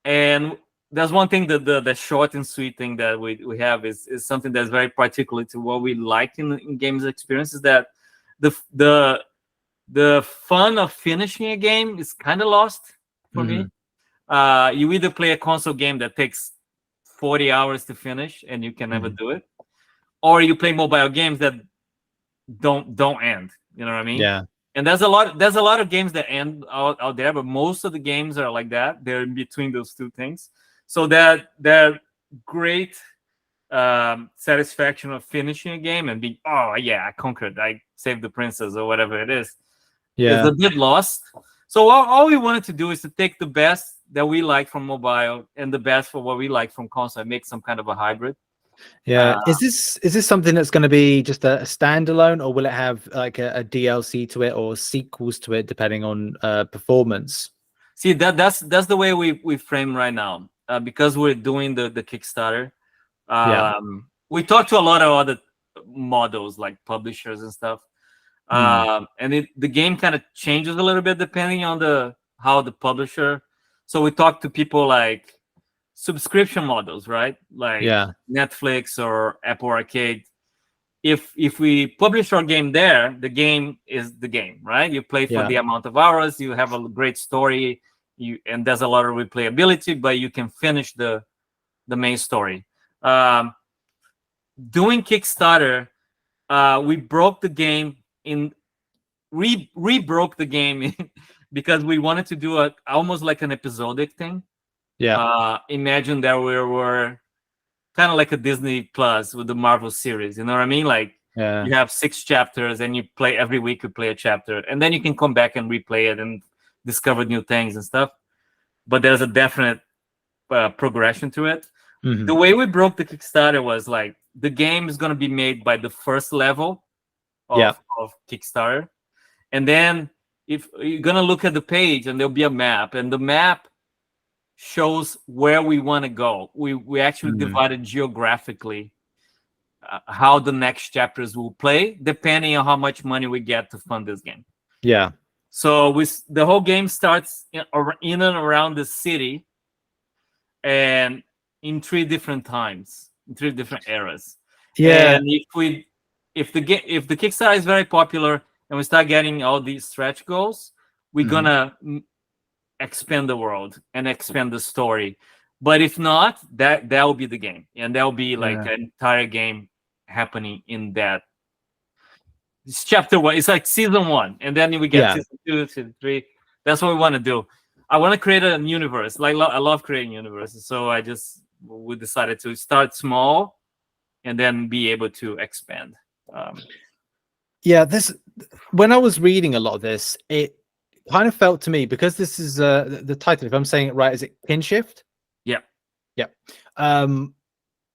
[SPEAKER 2] And that's one thing, the short and sweet thing that we have is something that's very particular to what we like in games experience, is that the fun of finishing a game is kind of lost for me. You either play a console game that takes 40 hours to finish and you can never do it, or you play mobile games that don't end. You know what I mean? And there's a lot of games that end out there, but most of the games are like that. They're in between those two things. So that great satisfaction of finishing a game and being, oh yeah, I conquered, I saved the princess or whatever it is a bit lost. So all we wanted to do is to take the best that we like from mobile and the best for what we like from console and make some kind of a hybrid.
[SPEAKER 1] Is this something that's going to be just a standalone, or will it have like a DLC to it or sequels to it depending on performance?
[SPEAKER 2] See, that's the way we frame right now, because we're doing the Kickstarter. We talk to a lot of other models like publishers and stuff, and the game kind of changes a little bit depending on how the publisher. So we talk to people like subscription models, right? Like Netflix or Apple Arcade. if we publish our game there, the game is the game, right? You play for the amount of hours, you have a great story, and there's a lot of replayability, but you can finish the main story. Doing Kickstarter, we broke the game in re-broke the game because we wanted to do almost like an episodic thing. Imagine that we were kind of like a Disney Plus with the Marvel series, you know what I mean? Like you have 6 chapters and you play every week, you play a chapter, and then you can come back and replay it and discover new things and stuff. But there's a definite progression to it. The way we broke the Kickstarter was like the game is going to be made by the first level of Kickstarter. And then if you're going to look at the page and there'll be a map, and the map shows where we want to go. We actually divided geographically how the next chapters will play, depending on how much money we get to fund this game. So the whole game starts in and around the city, and in 3 different times, in 3 different eras. And if the Kickstarter is very popular and we start getting all these stretch goals, we're gonna expand the world and expand the story. But if not, that will be the game, and that will be like an entire game happening in that. It's chapter 1. It's like season 1, and then we get season 2, season 3. That's what we want to do. I want to create a universe. Like I love creating universes, so we decided to start small and then be able to expand.
[SPEAKER 1] When I was reading a lot of this, it kind of felt to me, because this is the title, if I'm saying it right, is it KINSHFT?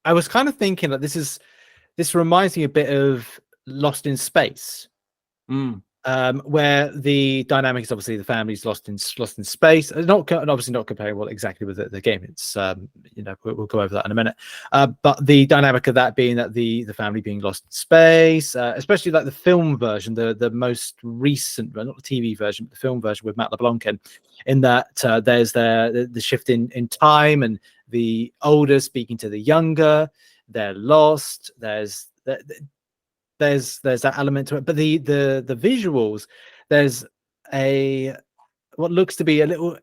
[SPEAKER 1] I was kind of thinking that this reminds me a bit of Lost in Space, where the dynamic is obviously the family's lost in space. Obviously not comparing exactly with the game. It's we'll go over that in a minute. But the dynamic of that being that the family being lost in space, especially like the film version, the most recent, not the TV version, but the film version with Matt LeBlanc in that there's the shift in time, and the older speaking to the younger. They're lost. There's that element to it, but the visuals, there's what looks to be a little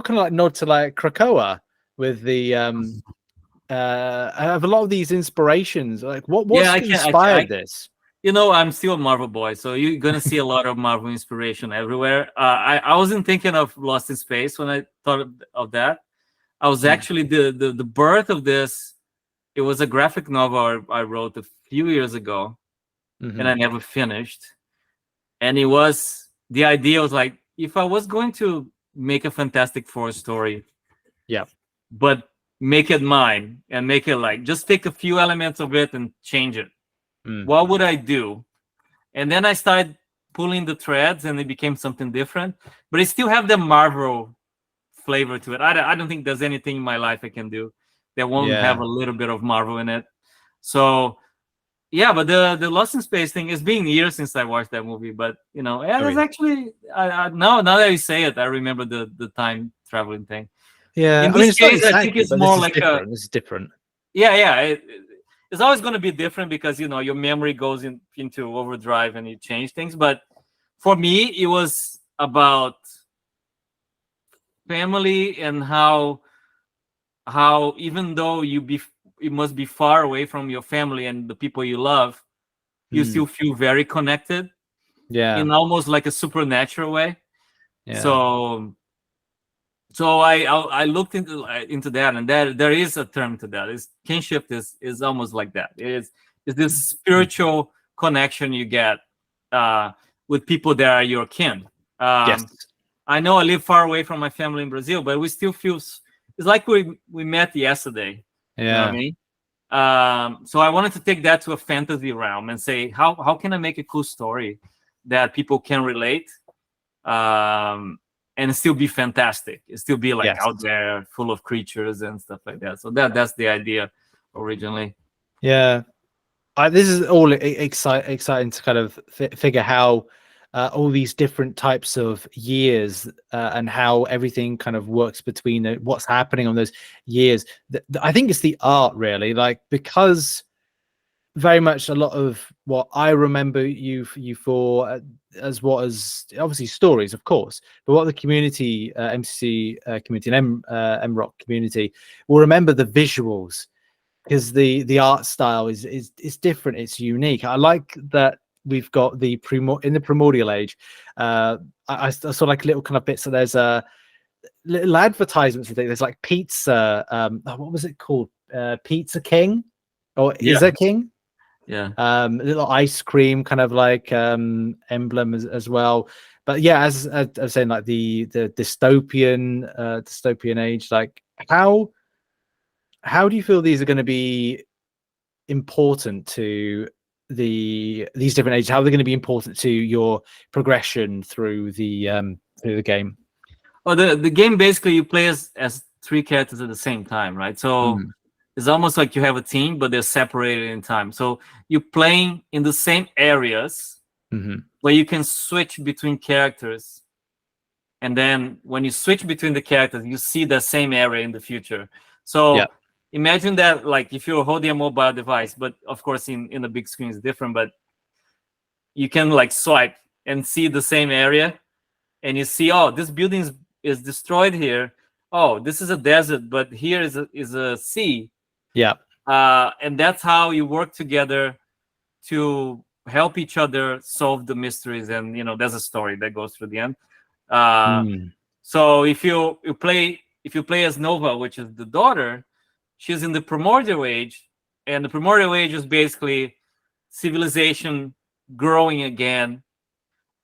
[SPEAKER 1] kind of like nod to like Krakoa with the I have a lot of these inspirations. Like what's inspired this?
[SPEAKER 2] I'm still a Marvel boy, so you're gonna see a lot of Marvel inspiration everywhere. I wasn't thinking of Lost in Space when I thought of that. I was actually the birth of this. It was a graphic novel I wrote a few years ago, and I never finished. And the idea was like, if I was going to make a Fantastic Four story, but make it mine and make it like just take a few elements of it and change it, what would I do? And then I started pulling the threads, and it became something different, but it still have the Marvel flavor to it. I don't think there's anything in my life I can do that won't have a little bit of Marvel in it. So but the Lost in Space thing, it's been years since I watched that movie, but there's actually now that you say it, I remember the time traveling thing. In this case, I think it's more like
[SPEAKER 1] this is different.
[SPEAKER 2] It's always going to be different because your memory goes into overdrive and you change things. But for me, it was about family and how even though you must be far away from your family and the people you love, you still feel very connected. In almost like a supernatural way. So I looked into that, and there is a term to that. KINSHFT is almost like that. It's this spiritual connection you get with people that are your kin. I know I live far away from my family in Brazil, but we still feel it's like we met yesterday. You know what I mean? So I wanted to take that to a fantasy realm and say, how can I make a cool story that people can relate, and still be fantastic? It still be like out there, full of creatures and stuff like that. So that's the idea originally.
[SPEAKER 1] This is all exciting to kind of figure how all these different types of years and how everything kind of works between what's happening on those years. I think it's the art, really, like, because very much a lot of what I remember you for, as obviously stories, of course, but what the community, MCC community and MROC community will remember the visuals, because the art style is different. It's unique. I like that we've got in the Primordial Age. I saw like little kind of bits. So there's little advertisements. I think there's like pizza. What was it called? Pizza King, or is there King?
[SPEAKER 2] Yeah.
[SPEAKER 1] A little ice cream kind of like emblem as well. But yeah, as I was saying, like the dystopian age, like how do you feel these are going to be important to these different ages? How are they going to be important to your progression through the game?
[SPEAKER 2] Well, the game basically you play as 3 characters at the same time, right? So it's almost like you have a team, but they're separated in time. So you're playing in the same areas, where you can switch between characters. And then when you switch between the characters, you see the same area in the future. So imagine that, like, if you're holding a mobile device, but of course in the big screen is different, but you can like swipe and see the same area, and you see, oh, this building is destroyed here. Oh, this is a desert, but here is a sea.
[SPEAKER 1] Yeah.
[SPEAKER 2] And that's how you work together to help each other solve the mysteries. And there's a story that goes through the end. So if you play as Nova, which is the daughter, she's in the Primordial Age, and the Primordial Age is basically civilization growing again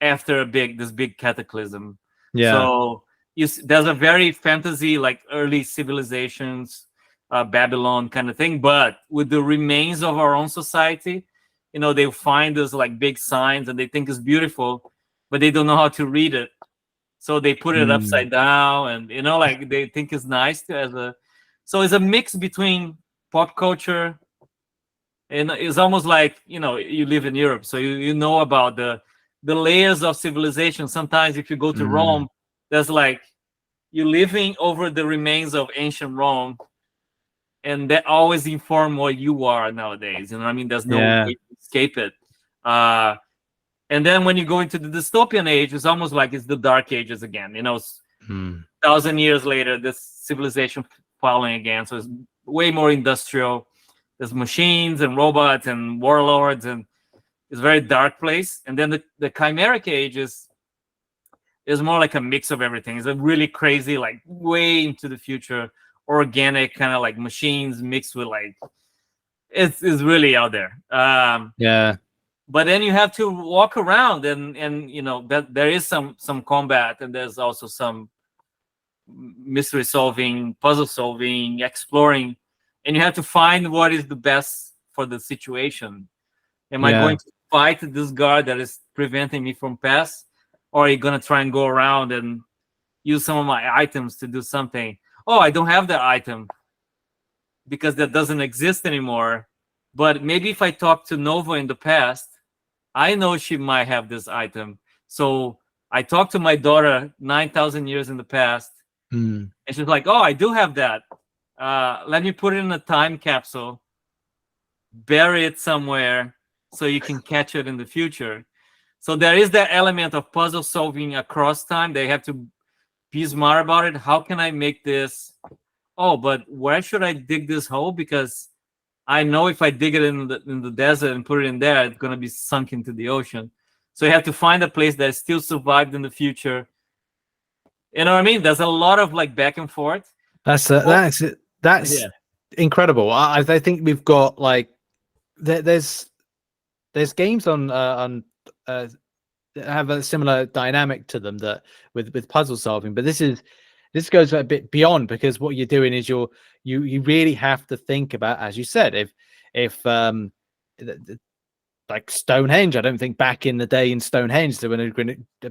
[SPEAKER 2] after this big cataclysm.
[SPEAKER 1] Yeah.
[SPEAKER 2] So there's a very fantasy, like early civilizations, Babylon kind of thing, but with the remains of our own society. They find those like big signs and they think it's beautiful, but they don't know how to read it. So they put it upside down, and like they think it's nice so it's a mix between pop culture, and it's almost like you live in Europe, so you know about the layers of civilization. Sometimes if you go to Rome, there's like you're living over the remains of ancient Rome, and that always inform what you are nowadays. I mean, there's no way to escape it. And then when you go into the dystopian age, it's almost like it's the dark ages again. 1,000 years later, this civilization falling again. So it's way more industrial. There's machines and robots and warlords, and it's a very dark place. And then the chimeric age is more like a mix of everything. It's a really crazy, like way into the future, organic kind of like machines mixed with like it's really out there. But then you have to walk around, and that there is some combat, and there's also some mystery solving, puzzle solving, exploring, and you have to find what is the best for the situation. Am I going to fight this guard that is preventing me from pass, or are you going to try and go around and use some of my items to do something? Oh, I don't have that item because that doesn't exist anymore. But maybe if I talk to Nova in the past, I know she might have this item. So I talked to my daughter 9,000 years in the past, and she's like, oh, I do have that. Let me put it in a time capsule, bury it somewhere so you can catch it in the future. So there is that element of puzzle solving across time. They have to be smart about it. How can I make this? Oh, but where should I dig this hole? Because I know if I dig it in the desert and put it in there, it's going to be sunk into the ocean. So you have to find a place that still survived in the future. You know what I mean? There's a lot of like back and forth.
[SPEAKER 1] That's incredible. I think we've got like there's games on that have a similar dynamic to them that with puzzle solving, but this goes a bit beyond, because what you're doing is you really have to think about, as you said, if like Stonehenge, I don't think back in the day in Stonehenge they were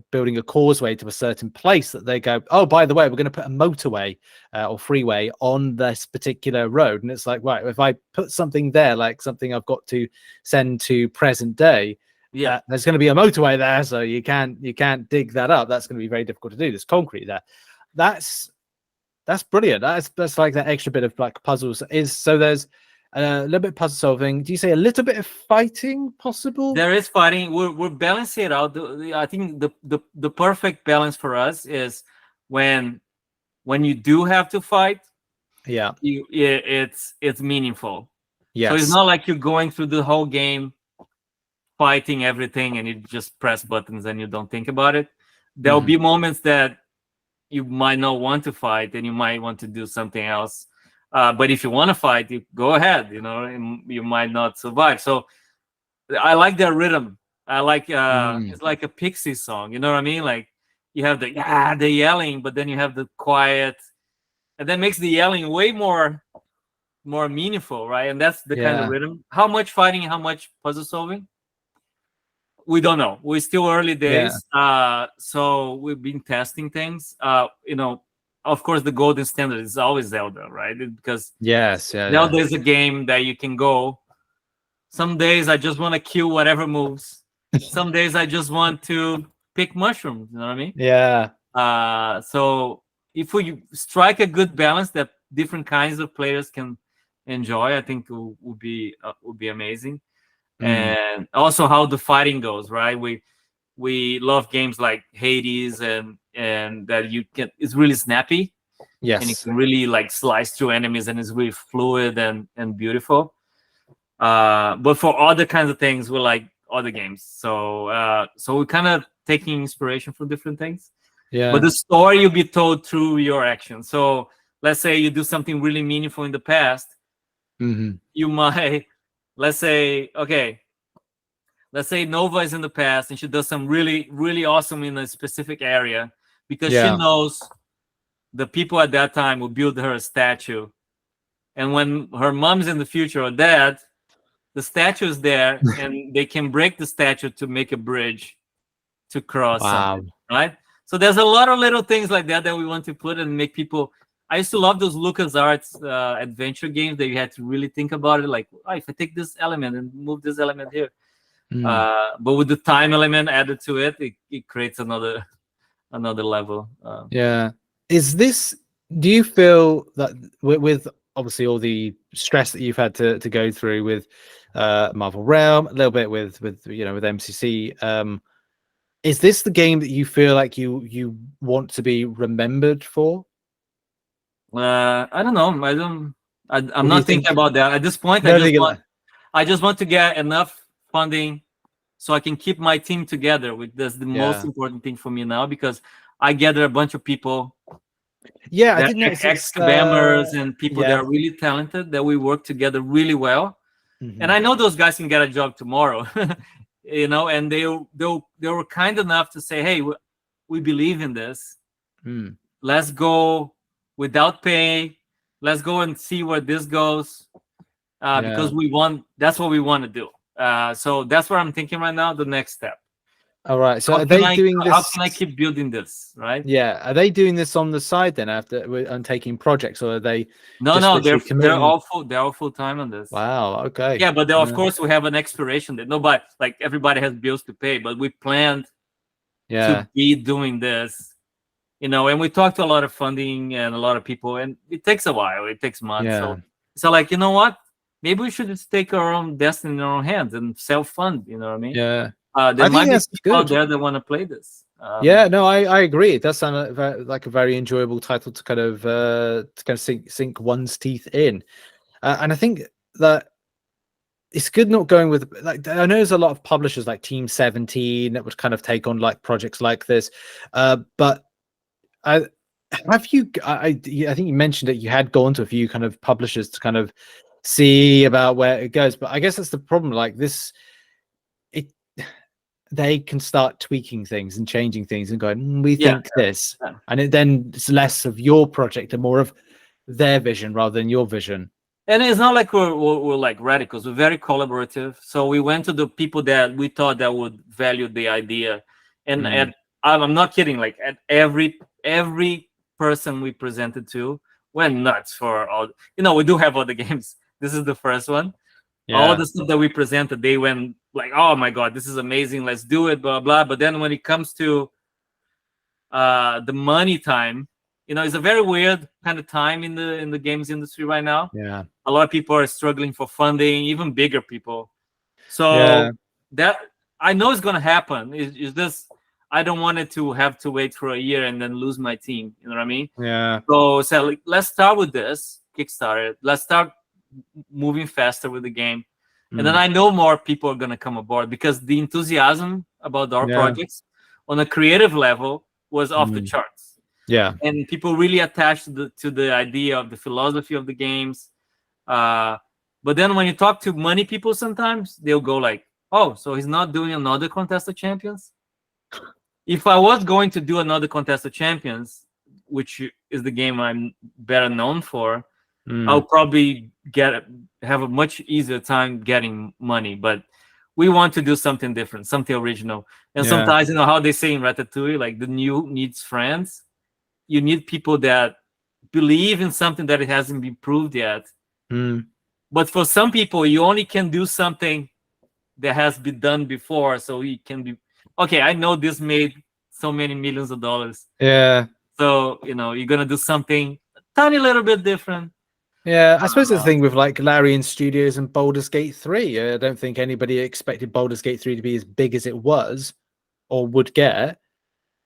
[SPEAKER 1] building a causeway to a certain place that they go, oh, by the way, we're going to put a motorway or freeway on this particular road. And it's like, right, if I put something there, like something I've got to send to present day, there's going to be a motorway there, so you can't dig that up. That's going to be very difficult to do. There's concrete there. That's brilliant. That's like that extra bit of like puzzles. So there's a little bit of puzzle solving. Do you say a little bit of fighting possible?
[SPEAKER 2] There is fighting. We're balancing it out. I think the perfect balance for us is when you do have to fight,
[SPEAKER 1] Yeah.
[SPEAKER 2] It's meaningful.
[SPEAKER 1] Yes.
[SPEAKER 2] So it's not like you're going through the whole game fighting everything and you just press buttons and you don't think about it. There'll be moments that you might not want to fight and you might want to do something else. But if you want to fight, you go ahead, and you might not survive. So I like their rhythm. I like it's like a Pixie song, you know what I mean? Like you have the yelling, but then you have the quiet, and that makes the yelling way more meaningful, right? And that's the kind of rhythm. How much fighting, how much puzzle solving? We don't know. We're still early days. So we've been testing things. Of course, the golden standard is always Zelda, right? Because Zelda is a game that you can go. Some days I just want to kill whatever moves. Some days I just want to pick mushrooms. You know what I mean?
[SPEAKER 1] Yeah.
[SPEAKER 2] So if we strike a good balance that different kinds of players can enjoy, I think it would be amazing. And also how the fighting goes, right? We love games like Hades and that it's really snappy.
[SPEAKER 1] Yes.
[SPEAKER 2] And you can really like slice through enemies and it's really fluid and beautiful. But for other kinds of things, we like other games. So we're kind of taking inspiration from different things.
[SPEAKER 1] Yeah.
[SPEAKER 2] But the story will be told through your actions. So let's say you do something really meaningful in the past. You might, let's say Nova is in the past and she does some really, really awesome in a specific area because she knows the people at that time will build her a statue. And when her mom's in the future or dad, the statue is there and they can break the statue to make a bridge to cross something, right? So there's a lot of little things like that we want to put and make people. I used to love those LucasArts adventure games that you had to really think about it. Like, if I take this element and move this element here. But with the time element added to it, it creates another level.
[SPEAKER 1] Do you feel that with obviously all the stress that you've had to go through with Marvel Realm, a little bit with MCC, is this the game that you feel like you want to be remembered for?
[SPEAKER 2] I don't know. I'm not thinking about that at this point. I just want to get enough funding so I can keep my team together. That's the most important thing for me now, because I gather a bunch of people.
[SPEAKER 1] Yeah, I did notice
[SPEAKER 2] ex-Kabamers and people that are really talented, that we work together really well. And I know those guys can get a job tomorrow, and they were kind enough to say, hey, we believe in this. Let's go without pay. Let's go and see where this goes, because that's what we want to do. So that's what I'm thinking right now, the next step.
[SPEAKER 1] All right. So are they doing this?
[SPEAKER 2] How can I keep building this? Right.
[SPEAKER 1] Yeah. Are they doing this on the side then and taking projects, or are they?
[SPEAKER 2] No. They're all full time on this.
[SPEAKER 1] Wow. Okay.
[SPEAKER 2] Yeah, but of course we have an expiration date. Nobody, like, everybody has bills to pay, but we planned to be doing this. And we talked to a lot of funding and a lot of people, and it takes a while. It takes months.
[SPEAKER 1] Yeah.
[SPEAKER 2] So like, you know what? Maybe we should just take our own destiny in our own hands and self-fund. You know what I mean?
[SPEAKER 1] Yeah.
[SPEAKER 2] There might be people out there that want to play this.
[SPEAKER 1] No, I agree. It does sound like a very enjoyable title to kind of sink one's teeth in, and I think that it's good not going with, like, I know there's a lot of publishers like Team 17 that would kind of take on like projects like this, but I think you mentioned that you had gone to a few kind of publishers to kind of see about where it goes, but I guess that's the problem. Like this, they can start tweaking things and changing things and going, we think this, and then it's less of your project and more of their vision rather than your vision.
[SPEAKER 2] And it's not like we're like radicals. We're very collaborative. So we went to the people that we thought that would value the idea, and I'm not kidding. Like at every person we presented to went nuts for all. We do have other games. This is the first one. All the stuff that we presented, they went like, oh my god, this is amazing, let's do it, blah blah. But then when it comes to the money time, they were like, oh, okay, let's do it. So it's kind of like, we have to it's a very weird kind of time in the games industry right now.
[SPEAKER 1] Yeah.
[SPEAKER 2] A lot of people are struggling for funding, even bigger people. So
[SPEAKER 1] Yeah.
[SPEAKER 2] that I know it's gonna happen. It's just I don't want it to have to wait for a year and then lose my team. You know what I mean?
[SPEAKER 1] Yeah.
[SPEAKER 2] So like, let's start with this Kickstarter. Let's start moving faster with the game. And then I know more people are gonna come aboard because the enthusiasm about our projects on a creative level was off the charts.
[SPEAKER 1] Yeah.
[SPEAKER 2] And people really attached to the idea of the philosophy of the games. But then when you talk to money people, sometimes they'll go like, "Oh, so he's not doing another Contest of Champions?" If I was going to do another Contest of Champions, which is the game I'm better known for, I'll probably have a much easier time getting money. But we want to do something different, something original. And sometimes, how they say in Ratatouille, like the new needs friends. You need people that believe in something that it hasn't been proved yet. But for some people, you only can do something that has been done before. So you can be, okay, I know this made so many millions of dollars.
[SPEAKER 1] Yeah.
[SPEAKER 2] So, you're going to do something a tiny little bit different.
[SPEAKER 1] Yeah, I suppose the thing with like Larian Studios and Baldur's Gate 3, I don't think anybody expected Baldur's Gate 3 to be as big as it was or would get.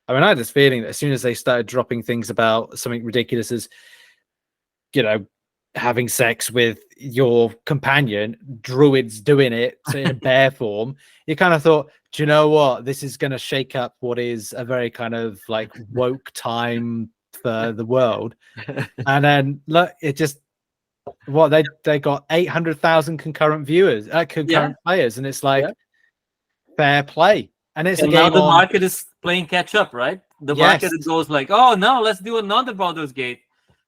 [SPEAKER 1] I mean, I had this feeling that as soon as they started dropping things about something ridiculous as, having sex with your companion, druids doing it in a bear form, you kind of thought, do you know what? This is going to shake up what is a very kind of like woke time for the world. And then look, it just, they got 800,000 concurrent viewers, concurrent players, and it's like fair play. And it's a game
[SPEAKER 2] now the market is playing catch up, right? The market goes like, oh no, let's do another Baldur's Gate.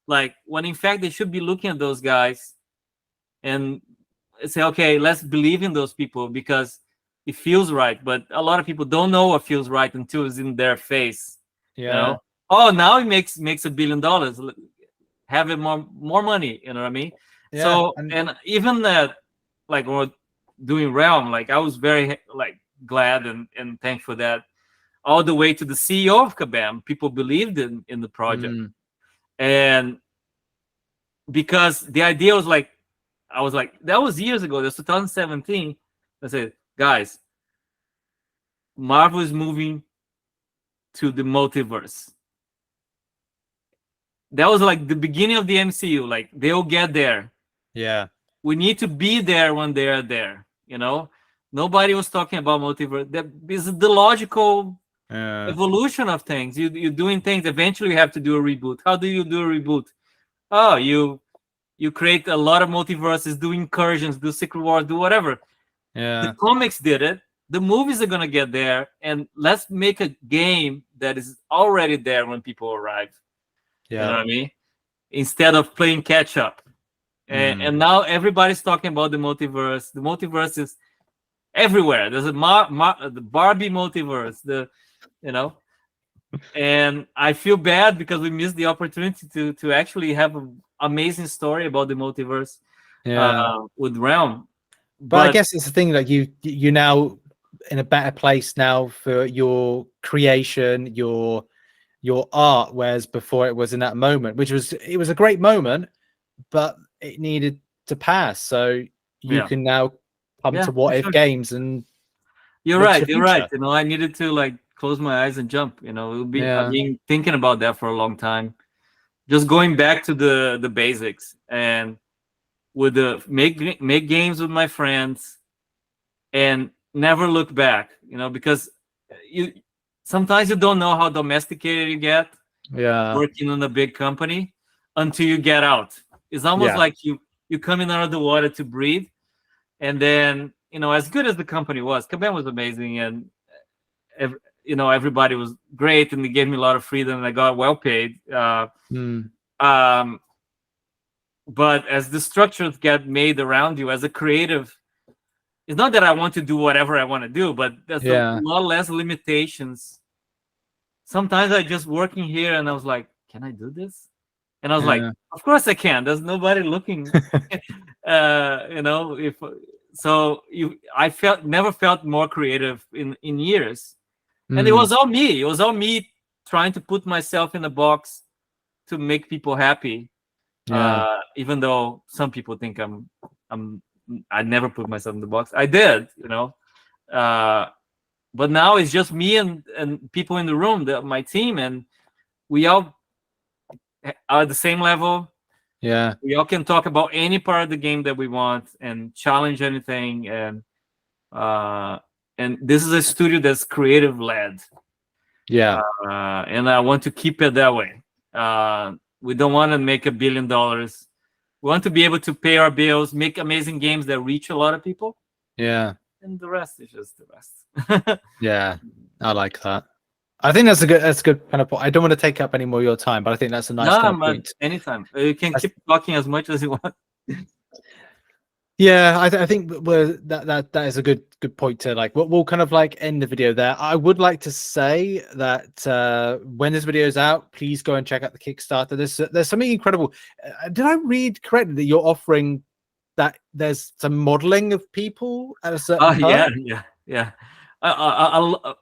[SPEAKER 2] Like when in fact they should be looking at those guys and say, okay, let's believe in those people because it feels right. But a lot of people don't know what feels right until it's in their face. Oh, now it makes $1 billion. Have it more money, you know what I mean?
[SPEAKER 1] Yeah.
[SPEAKER 2] So and even that, like we're doing Realm, like I was very like glad and thankful that all the way to the CEO of Kabam, people believed in the project. And because the idea was like, I was like, that was years ago, that's 2017. I said, guys, Marvel is moving to the multiverse. That was like the beginning of the MCU. Like they'll get there.
[SPEAKER 1] Yeah.
[SPEAKER 2] We need to be there when they are there. Nobody was talking about multiverse. That is the logical evolution of things. You're doing things. Eventually, you have to do a reboot. How do you do a reboot? Oh, you create a lot of multiverses, do incursions, do Secret Wars, do whatever.
[SPEAKER 1] Yeah.
[SPEAKER 2] The comics did it. The movies are gonna get there, and let's make a game that is already there when people arrive.
[SPEAKER 1] Yeah.
[SPEAKER 2] You know what I mean? Instead of playing catch up. And now everybody's talking about the multiverse. The multiverse is everywhere. There's a the Barbie multiverse. And I feel bad because we missed the opportunity to actually have an amazing story about the multiverse with Realm.
[SPEAKER 1] But I guess it's the thing that you now in a better place now for your creation, your art, whereas before it was in that moment, it was a great moment, but it needed to pass. So you can now come to What If Games and
[SPEAKER 2] you're right. I needed to like close my eyes and jump. I've been thinking about that for a long time. Just going back to the basics and with the make games with my friends and never look back. Because sometimes you don't know how domesticated you get working on a big company until you get out. It's almost like you coming out of the water to breathe. And then, as good as the company was, Kabam was amazing. And, everybody was great. And they gave me a lot of freedom and I got well paid. But as the structures get made around you as a creative, it's not that I want to do whatever I want to do, but there's a lot less limitations. Sometimes I just working here and I was like, can I do this? And I was like, of course I can. There's nobody looking. I never felt more creative in years. And it was all me. It was all me trying to put myself in a box to make people happy.
[SPEAKER 1] Yeah.
[SPEAKER 2] Even though some people think I never put myself in the box. I did, but now it's just me and people in the room, my team, and we all are at the same level.
[SPEAKER 1] Yeah.
[SPEAKER 2] We all can talk about any part of the game that we want and challenge anything. And this is a studio that's creative led.
[SPEAKER 1] Yeah.
[SPEAKER 2] And I want to keep it that way. We don't want to make $1 billion. We want to be able to pay our bills, make amazing games that reach a lot of people.
[SPEAKER 1] Yeah.
[SPEAKER 2] And the rest is just the rest.
[SPEAKER 1] Yeah. I like that. I think that's a good kind of point. I don't want to take up any more of your time, but I think that's a nice kind of point.
[SPEAKER 2] Anytime. You can keep talking as much as you want.
[SPEAKER 1] Yeah, I think that is a good point to like. We'll kind of like end the video there. I would like to say that when this video is out, please go and check out the Kickstarter. There's something incredible. Did I read correctly that you're offering that there's some modeling of people at a certain
[SPEAKER 2] yeah.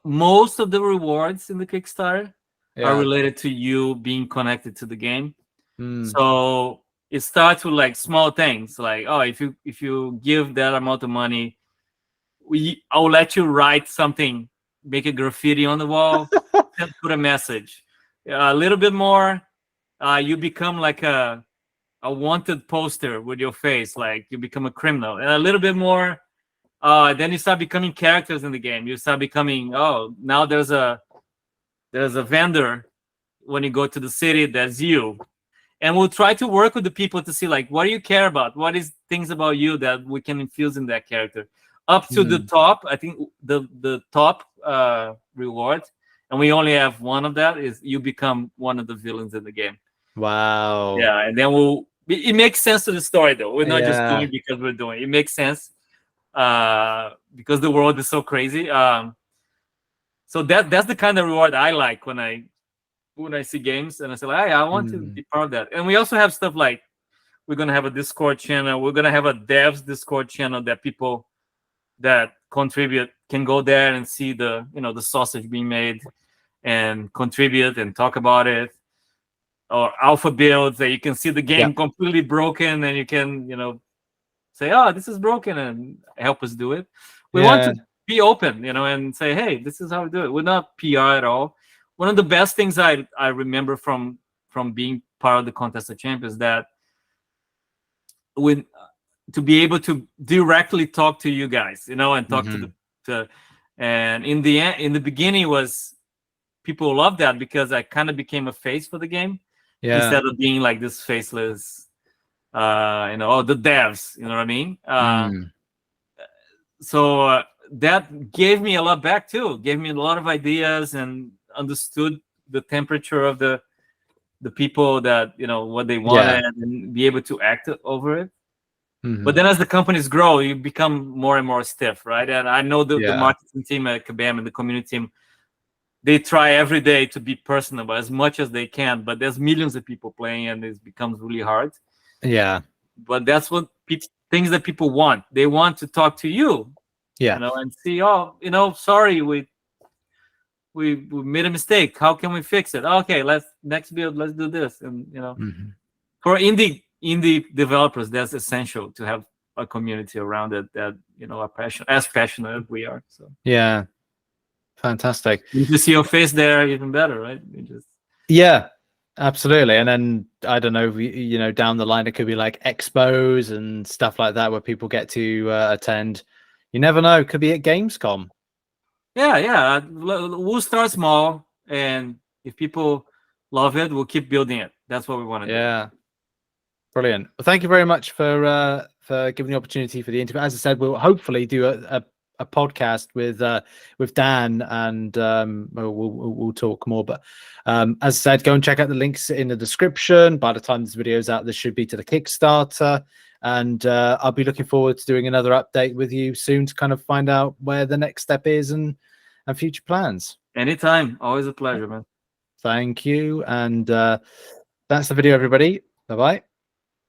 [SPEAKER 2] Most of the rewards in the Kickstarter are related to you being connected to the game. So it starts with like small things, like, oh, if you give that amount of money, I'll let you write something, make a graffiti on the wall, and put a message. A little bit more, you become like a wanted poster with your face, like you become a criminal. And a little bit more, then you start becoming characters in the game. You start becoming, now there's a vendor when you go to the city, that's you. And we'll try to work with the people to see, like, what do you care about? What is things about you that we can infuse in that character? Up to the top, I think the top reward, and we only have one of that, is you become one of the villains in the game.
[SPEAKER 1] Wow.
[SPEAKER 2] Yeah, and then it makes sense to the story, though. We're not just doing it because we're doing it. It makes sense because the world is so crazy. So that's the kind of reward I like when I see games, and I say, like, hey, I want to be part of that. And we also have stuff like, we're going to have a Discord channel. We're going to have a devs Discord channel that people that contribute can go there and see the sausage being made and contribute and talk about it. Or alpha builds that you can see the game completely broken, and you can, say, oh, this is broken, and help us do it. We want to be open, and say, hey, this is how we do it. We're not PR at all. One of the best things I remember from being part of the Contest of Champions, that to be able to directly talk to you guys, and talk and in the beginning was, people loved that because I kind of became a face for the game instead of being like this faceless, the devs, you know what I mean? So that gave me a lot back too. Gave me a lot of ideas and understood the temperature of the people, that what they wanted, and be able to act over it. But then as the companies grow, you become more and more stiff, right? And I know the marketing team at Kabam and the community team, they try every day to be personable as much as they can, but there's millions of people playing, and it becomes really hard. But that's what things that people want. They want to talk to you, and see, sorry, we made a mistake. How can we fix it? Okay, next build, let's do this. And for indie developers, that's essential to have a community around it that are as passionate as we are. So
[SPEAKER 1] fantastic.
[SPEAKER 2] You just see your face there, even better, right?
[SPEAKER 1] Absolutely. And then I don't know, down the line it could be like expos and stuff like that where people get to attend. You never know. Could be at Gamescom.
[SPEAKER 2] We'll start small, and if people love it, we'll keep building it. That's what we want to do.
[SPEAKER 1] Brilliant. Well, thank you very much for giving the opportunity for the interview. As I said, we'll hopefully do a podcast with Dan, and we'll talk more. But as I said, go and check out the links in the description. By the time this video is out, this should be to the Kickstarter. And I'll be looking forward to doing another update with you soon to kind of find out where the next step is and future plans.
[SPEAKER 2] Anytime. Always a pleasure, man.
[SPEAKER 1] Thank you. And that's the video, everybody. Bye-bye.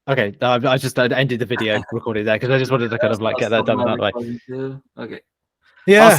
[SPEAKER 1] Okay, I just ended the video recording there because I just wanted to kind of like get that done out of the way.
[SPEAKER 2] Okay.
[SPEAKER 1] Yeah.
[SPEAKER 2] Awesome.